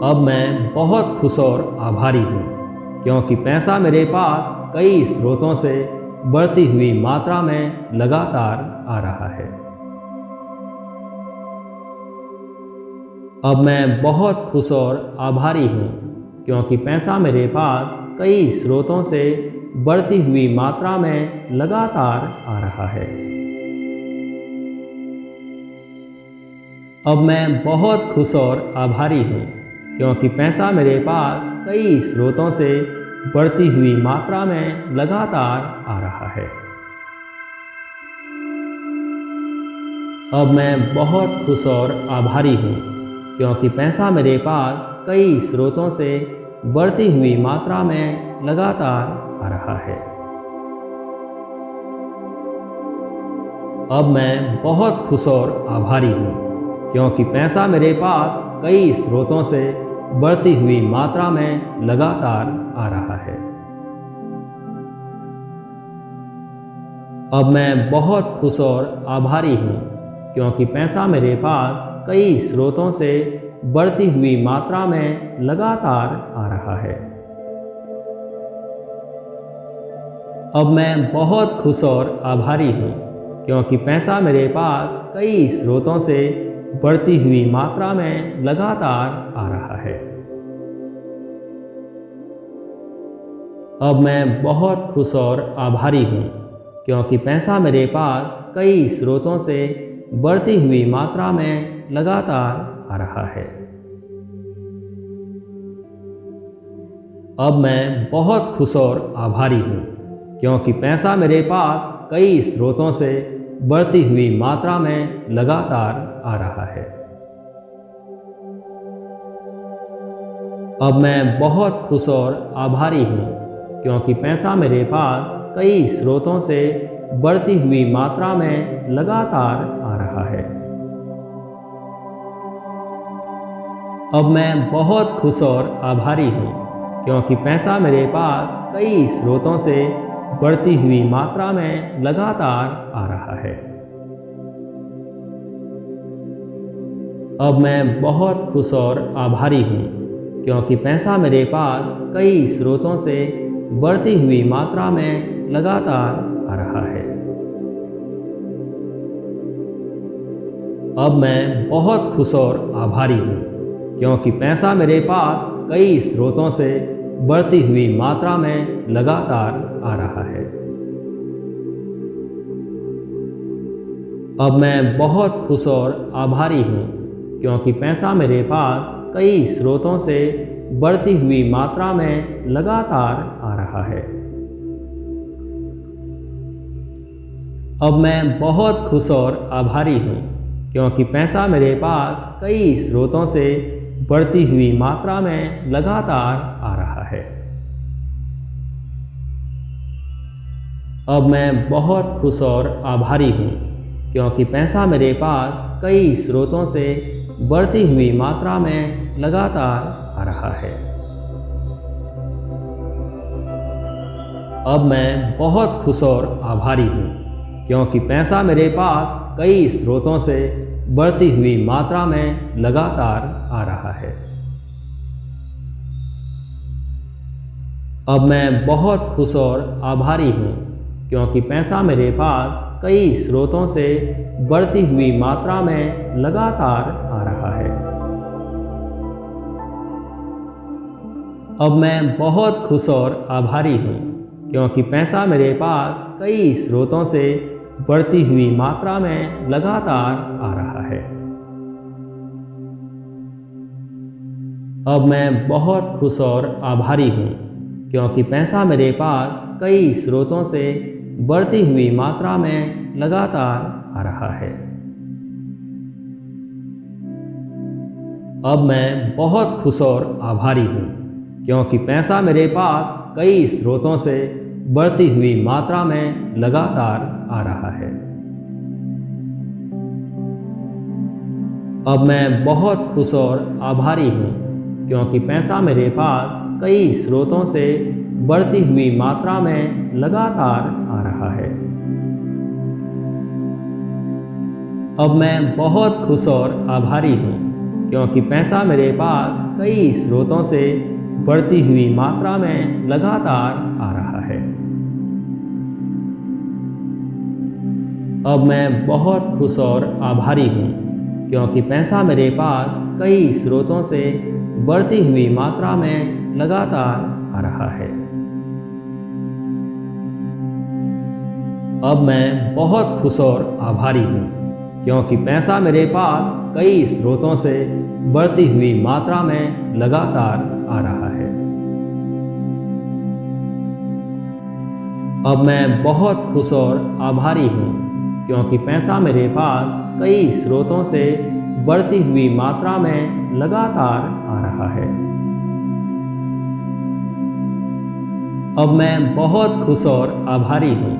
अब मैं बहुत खुश और आभारी हूँ क्योंकि पैसा मेरे पास कई स्रोतों से बढ़ती हुई मात्रा में लगातार आ रहा है। अब मैं बहुत खुश और आभारी हूँ क्योंकि पैसा मेरे पास कई स्रोतों से बढ़ती हुई मात्रा में लगातार आ रहा है। अब मैं बहुत खुश और आभारी हूँ क्योंकि पैसा मेरे पास कई स्रोतों से बढ़ती हुई मात्रा में लगातार आ रहा है। अब मैं बहुत खुश और आभारी हूँ क्योंकि पैसा मेरे पास कई स्रोतों से बढ़ती हुई मात्रा में लगातार आ रहा है। अब मैं बहुत खुश और आभारी हूँ क्योंकि पैसा मेरे पास कई स्रोतों से बढ़ती हुई मात्रा में लगातार आ रहा है। अब मैं बहुत खुश और आभारी हूँ क्योंकि पैसा मेरे पास कई स्रोतों से बढ़ती हुई मात्रा में लगातार आ रहा है। अब मैं बहुत खुश और आभारी हूँ क्योंकि पैसा मेरे पास कई स्रोतों से बढ़ती हुई मात्रा में लगातार आ रहा है। अब मैं बहुत खुश और आभारी हूँ क्योंकि पैसा मेरे पास कई स्रोतों से बढ़ती हुई मात्रा में लगातार आ रहा है। अब मैं बहुत खुश और आभारी हूँ क्योंकि पैसा मेरे पास कई स्रोतों से बढ़ती हुई मात्रा में लगातार आ रहा है। अब मैं बहुत खुश और आभारी हूँ क्योंकि पैसा मेरे पास कई स्रोतों से बढ़ती हुई मात्रा में लगातार आ रहा है। अब मैं बहुत खुश और आभारी हूँ क्योंकि पैसा मेरे पास कई स्रोतों से बढ़ती हुई मात्रा में लगातार आ रहा है। अब मैं बहुत खुश और आभारी हूँ क्योंकि पैसा मेरे पास कई स्रोतों से बढ़ती हुई मात्रा में लगातार आ रहा है। अब मैं बहुत खुश और आभारी हूँ क्योंकि पैसा मेरे पास कई स्रोतों से बढ़ती हुई मात्रा में लगातार आ रहा है। अब मैं बहुत खुश और आभारी हूँ क्योंकि पैसा मेरे पास कई स्रोतों से बढ़ती हुई मात्रा में लगातार आ रहा है। अब मैं बहुत खुश और आभारी हूँ क्योंकि पैसा मेरे पास कई स्रोतों से बढ़ती हुई मात्रा में लगातार आ रहा है। अब मैं बहुत खुश और आभारी हूँ क्योंकि पैसा मेरे पास कई स्रोतों से बढ़ती हुई मात्रा में लगातार आ रहा है। अब मैं बहुत खुश और आभारी हूँ क्योंकि पैसा मेरे पास कई स्रोतों से बढ़ती हुई मात्रा में लगातार आ रहा है। अब मैं बहुत खुश और आभारी हूँ क्योंकि पैसा मेरे पास कई स्रोतों से बढ़ती हुई मात्रा में लगातार आ रहा है। अब मैं बहुत खुश और आभारी हूँ क्योंकि पैसा मेरे पास कई स्रोतों से बढ़ती हुई मात्रा में लगातार आ रहा है। अब मैं बहुत खुश और आभारी हूँ क्योंकि पैसा मेरे पास कई स्रोतों से बढ़ती हुई मात्रा में लगातार आ रहा है। अब मैं बहुत खुश और आभारी हूँ क्योंकि पैसा मेरे पास कई स्रोतों से बढ़ती हुई मात्रा में लगातार आ रहा है। अब मैं बहुत खुश और आभारी हूँ क्योंकि पैसा मेरे पास कई स्रोतों से बढ़ती हुई मात्रा में लगातार आ रहा है। अब मैं बहुत खुश और आभारी हूँ क्योंकि पैसा मेरे पास कई स्रोतों से बढ़ती हुई मात्रा में लगातार आ रहा है। अब मैं बहुत खुश और आभारी हूँ क्योंकि पैसा मेरे पास कई स्रोतों से बढ़ती हुई मात्रा में लगातार आ रहा है। अब मैं बहुत खुश और आभारी हूँ क्योंकि पैसा मेरे पास कई स्रोतों से बढ़ती हुई मात्रा में लगातार आ रहा है। अब मैं बहुत खुश और आभारी हूँ क्योंकि पैसा मेरे पास कई स्रोतों से बढ़ती हुई मात्रा में लगातार आ रहा है। अब मैं बहुत खुश और आभारी हूँ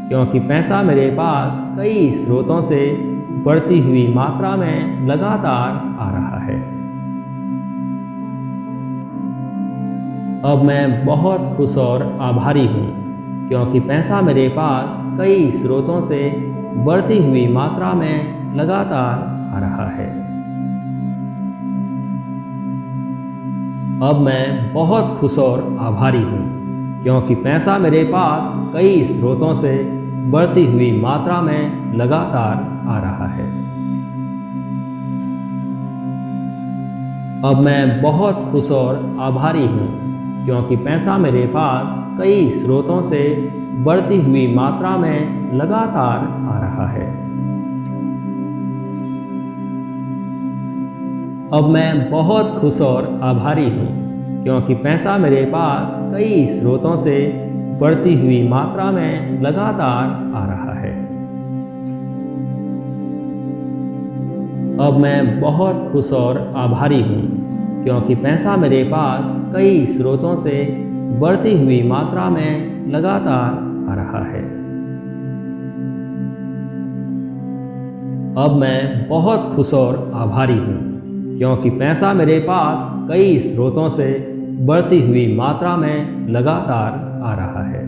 क्योंकि पैसा मेरे पास कई स्रोतों से बढ़ती हुई मात्रा में लगातार आ रहा है। अब मैं बहुत खुश और आभारी हूँ क्योंकि पैसा मेरे पास कई स्रोतों से बढ़ती हुई मात्रा में लगातार आ रहा है। अब मैं बहुत खुश और आभारी हूँ क्योंकि पैसा मेरे पास कई स्रोतों से बढ़ती हुई मात्रा में लगातार आ रहा है। अब मैं बहुत खुश और आभारी हूँ क्योंकि पैसा मेरे पास कई स्रोतों से बढ़ती हुई मात्रा में लगातार आ रहा है। अब मैं बहुत खुश और आभारी हूँ क्योंकि पैसा मेरे पास कई स्रोतों से बढ़ती हुई मात्रा में लगातार आ रहा है। अब मैं बहुत खुश और आभारी हूँ क्योंकि पैसा मेरे पास कई स्रोतों से बढ़ती हुई मात्रा में लगातार आ रहा है। अब मैं बहुत खुश और आभारी हूँ क्योंकि पैसा मेरे पास कई स्रोतों से बढ़ती हुई मात्रा में लगातार आ रहा है।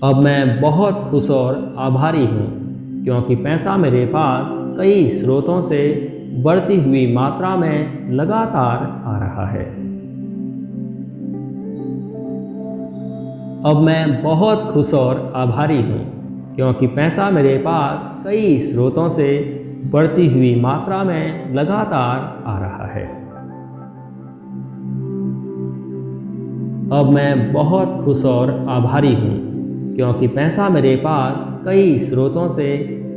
अब मैं बहुत खुश और आभारी हूँ क्योंकि पैसा मेरे पास कई स्रोतों से बढ़ती हुई मात्रा में लगातार आ रहा है। अब मैं बहुत खुश और आभारी हूँ, क्योंकि पैसा मेरे पास कई स्रोतों से बढ़ती हुई मात्रा में लगातार आ रहा है। अब मैं बहुत खुश और आभारी हूँ, क्योंकि पैसा मेरे पास कई स्रोतों से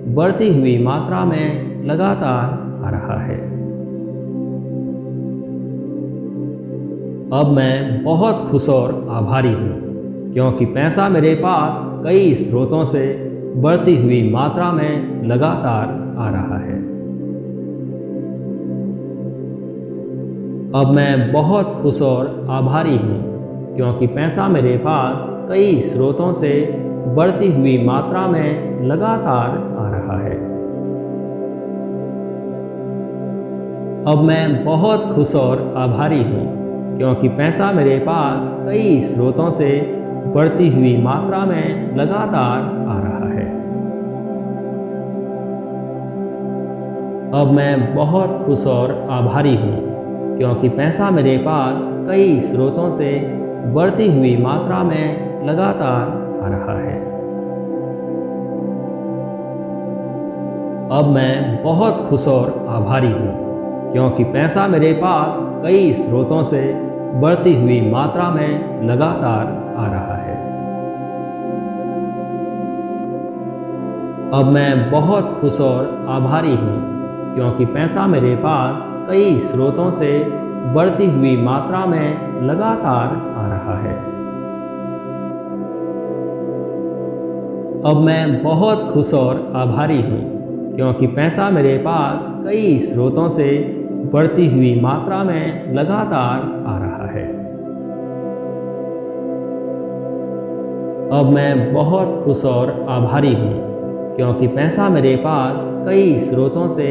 बढ़ती हुई मात्रा में लगातार आ रहा है। अब मैं बहुत खुश और आभारी हूँ, क्योंकि पैसा मेरे पास कई स्रोतों से बढ़ती हुई मात्रा में लगातार आ रहा है। अब मैं बहुत खुश और आभारी हूँ, क्योंकि पैसा मेरे पास कई स्रोतों से बढ़ती हुई मात्रा में लगातार आ रहा है। अब मैं बहुत खुश और आभारी हूँ, क्योंकि पैसा मेरे पास कई स्रोतों से बढ़ती हुई मात्रा में लगातार आ रहा है। अब मैं बहुत खुश और आभारी हूँ, क्योंकि पैसा मेरे पास कई स्रोतों से बढ़ती हुई मात्रा में लगातार आ रहा है। अब मैं बहुत खुश और आभारी हूँ, क्योंकि पैसा मेरे पास कई स्रोतों से बढ़ती हुई मात्रा में लगातार आ रहा है। अब मैं बहुत खुश और आभारी हूँ, क्योंकि पैसा मेरे पास कई स्रोतों से बढ़ती हुई मात्रा में लगातार आ रहा है। अब मैं बहुत खुश और आभारी हूँ, क्योंकि पैसा मेरे पास कई स्रोतों से बढ़ती हुई मात्रा में लगातार आ रहा है। अब मैं बहुत खुश और आभारी हूँ, क्योंकि पैसा मेरे पास कई स्रोतों से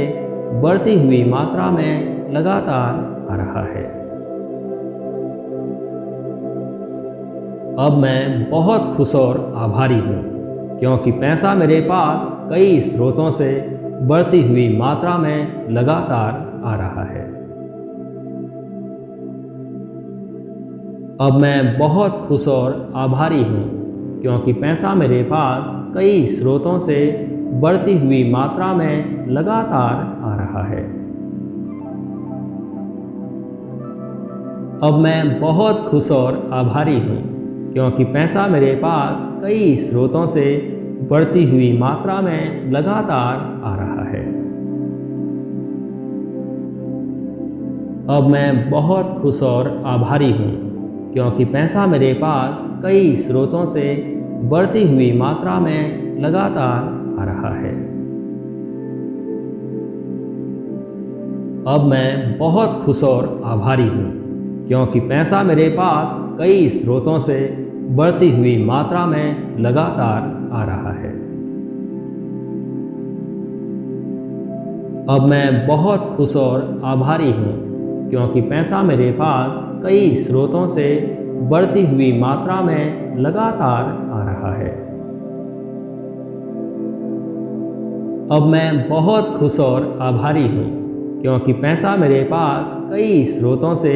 बढ़ती हुई मात्रा में लगातार आ रहा है। अब मैं बहुत खुश और आभारी हूँ, क्योंकि पैसा मेरे पास कई स्रोतों से बढ़ती हुई मात्रा में लगातार आ रहा है। अब मैं बहुत खुश और आभारी हूँ, क्योंकि पैसा मेरे पास कई स्रोतों से बढ़ती हुई मात्रा में लगातार आ रहा है। अब मैं बहुत खुश और आभारी हूँ, क्योंकि पैसा मेरे पास कई स्रोतों से बढ़ती हुई मात्रा में लगातार आ रहा है। अब मैं बहुत खुश और आभारी हूँ, क्योंकि पैसा मेरे पास कई स्रोतों से बढ़ती हुई मात्रा में लगातार आ रहा है। अब मैं बहुत खुश और आभारी हूँ, क्योंकि पैसा मेरे पास कई स्रोतों से बढ़ती हुई मात्रा में लगातार आ रहा है। अब मैं बहुत खुश और आभारी हूँ, क्योंकि पैसा मेरे पास कई स्रोतों से बढ़ती हुई मात्रा में लगातार आ रहा है। अब मैं बहुत खुश और आभारी हूँ, क्योंकि पैसा मेरे पास कई स्रोतों से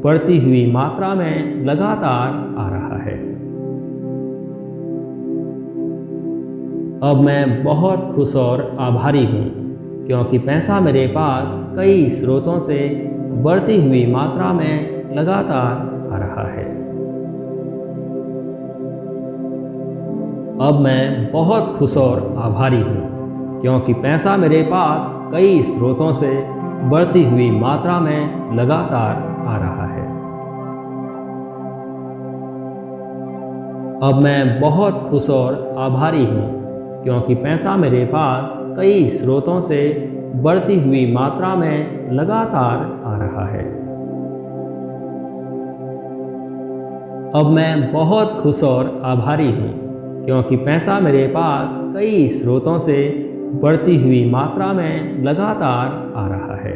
बढ़ती हुई मात्रा में लगातार आ रहा है। अब मैं बहुत खुश और आभारी हूँ, क्योंकि पैसा मेरे पास कई स्रोतों से बढ़ती हुई मात्रा में लगातार आ रहा है। अब मैं बहुत खुश और आभारी हूँ, क्योंकि पैसा मेरे पास कई स्रोतों से बढ़ती हुई मात्रा में लगातार आ रहा है। अब मैं बहुत खुश और आभारी हूँ, क्योंकि पैसा मेरे पास कई स्रोतों से बढ़ती हुई मात्रा में लगातार आ रहा है। अब मैं बहुत खुश और आभारी हूँ, क्योंकि पैसा मेरे पास कई स्रोतों से बढ़ती हुई मात्रा में लगातार आ रहा है।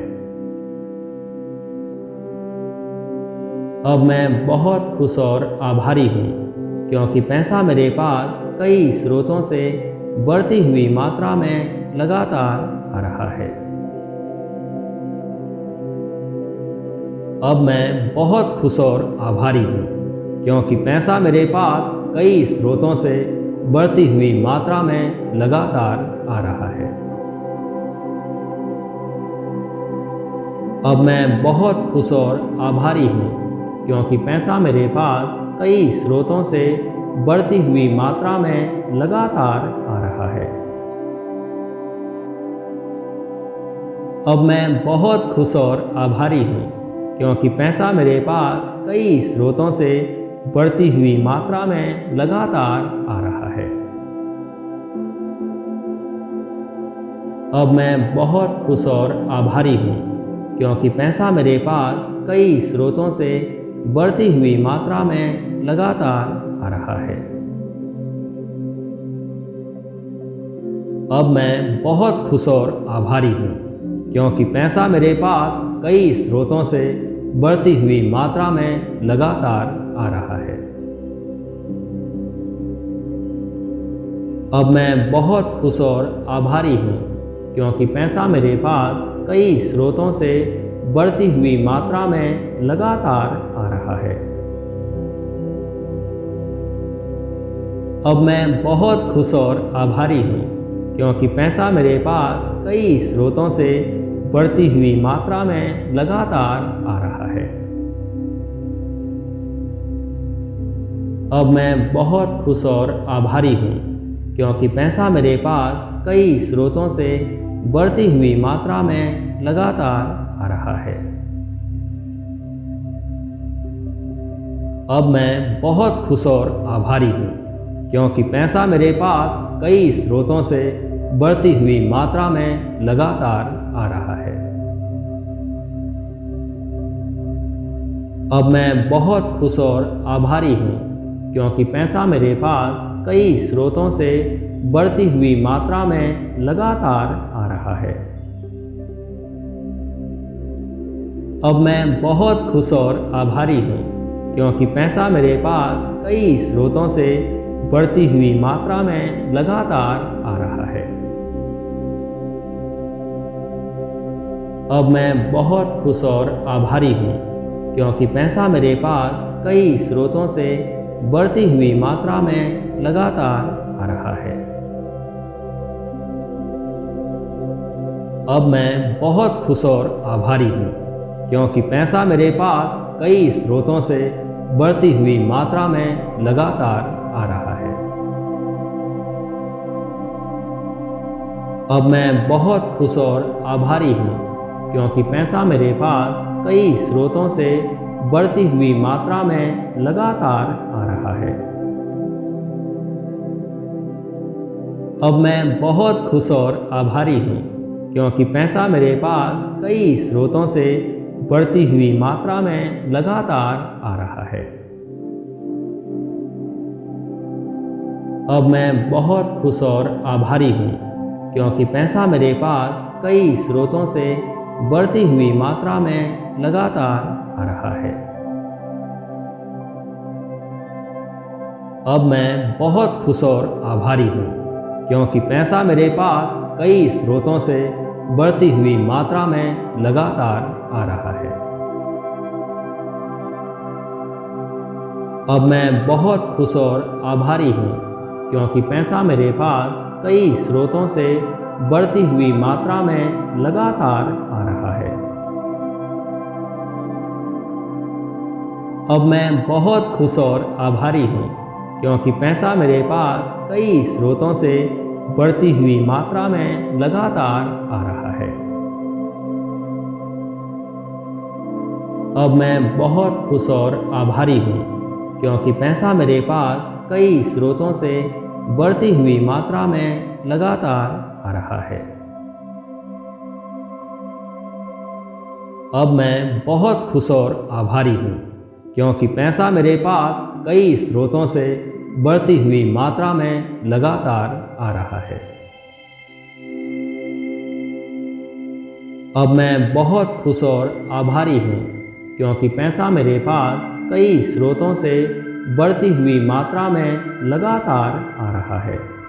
अब मैं बहुत खुश और आभारी हूँ, क्योंकि पैसा मेरे पास कई स्रोतों से बढ़ती हुई मात्रा में लगातार आ रहा है। अब मैं बहुत खुश और आभारी हूँ, क्योंकि पैसा मेरे पास कई स्रोतों से बढ़ती हुई मात्रा में लगातार आ रहा है। अब मैं बहुत खुश और आभारी हूँ, क्योंकि पैसा मेरे पास कई स्रोतों से बढ़ती हुई मात्रा में लगातार आ रहा है। अब मैं बहुत खुश और आभारी हूँ, क्योंकि पैसा मेरे पास कई स्रोतों से बढ़ती हुई मात्रा में लगातार आ रहा है। अब मैं बहुत खुश और आभारी हूँ, क्योंकि पैसा मेरे पास कई स्रोतों से बढ़ती हुई मात्रा में लगातार आ रहा है। अब मैं बहुत खुश और आभारी हूँ, क्योंकि पैसा मेरे पास कई स्रोतों से बढ़ती हुई मात्रा में लगातार आ रहा है। अब मैं बहुत खुश और आभारी हूँ, क्योंकि पैसा मेरे पास कई स्रोतों से बढ़ती हुई मात्रा में लगातार आ रहा है। अब मैं बहुत खुश और आभारी हूँ, क्योंकि पैसा मेरे पास कई स्रोतों से बढ़ती हुई मात्रा में लगातार आ रहा है। अब मैं बहुत खुश और आभारी हूँ, क्योंकि पैसा मेरे पास कई स्रोतों से बढ़ती हुई मात्रा में लगातार आ रहा है। अब मैं बहुत खुश और आभारी हूँ, क्योंकि पैसा मेरे पास कई स्रोतों से बढ़ती हुई मात्रा में लगातार आ रहा है। अब मैं बहुत खुश और आभारी हूँ, क्योंकि पैसा मेरे पास कई स्रोतों से बढ़ती हुई मात्रा में लगातार आ रहा है। अब मैं बहुत खुश और आभारी हूँ, क्योंकि पैसा मेरे पास कई स्रोतों से बढ़ती हुई मात्रा में लगातार आ रहा है। अब मैं बहुत खुश और आभारी हूँ, क्योंकि पैसा मेरे पास कई स्रोतों से बढ़ती हुई मात्रा में लगातार आ रहा है। अब मैं बहुत खुश और आभारी हूँ, क्योंकि पैसा मेरे पास कई स्रोतों से बढ़ती हुई मात्रा में लगातार आ रहा है। अब मैं बहुत खुश और आभारी हूँ, क्योंकि पैसा मेरे पास कई स्रोतों से बढ़ती हुई मात्रा में लगातार आ रहा है। अब मैं बहुत खुश और आभारी हूँ, क्योंकि पैसा मेरे पास कई स्रोतों से बढ़ती हुई मात्रा में लगातार आ रहा है। अब मैं बहुत खुश और आभारी हूँ, क्योंकि पैसा मेरे पास कई स्रोतों से बढ़ती हुई मात्रा में लगातार आ रहा है। अब मैं बहुत खुश और आभारी हूँ, क्योंकि पैसा मेरे पास कई स्रोतों से बढ़ती हुई मात्रा में लगातार आ रहा है। अब मैं बहुत खुश और आभारी हूँ, क्योंकि पैसा मेरे पास कई स्रोतों से बढ़ती हुई मात्रा में लगातार आ रहा है। अब मैं बहुत खुश और आभारी हूँ, क्योंकि पैसा मेरे पास कई स्रोतों से बढ़ती हुई मात्रा में लगातार आ रहा है। अब मैं बहुत खुश और आभारी हूँ, क्योंकि पैसा मेरे पास कई स्रोतों से बढ़ती हुई मात्रा में लगातार आ रहा है। अब मैं बहुत खुश और आभारी हूँ, क्योंकि पैसा मेरे पास कई स्रोतों से बढ़ती हुई मात्रा में लगातार आ रहा है। अब मैं बहुत खुश और आभारी हूँ, क्योंकि पैसा मेरे पास कई स्रोतों से बढ़ती हुई मात्रा में लगातार आ रहा है।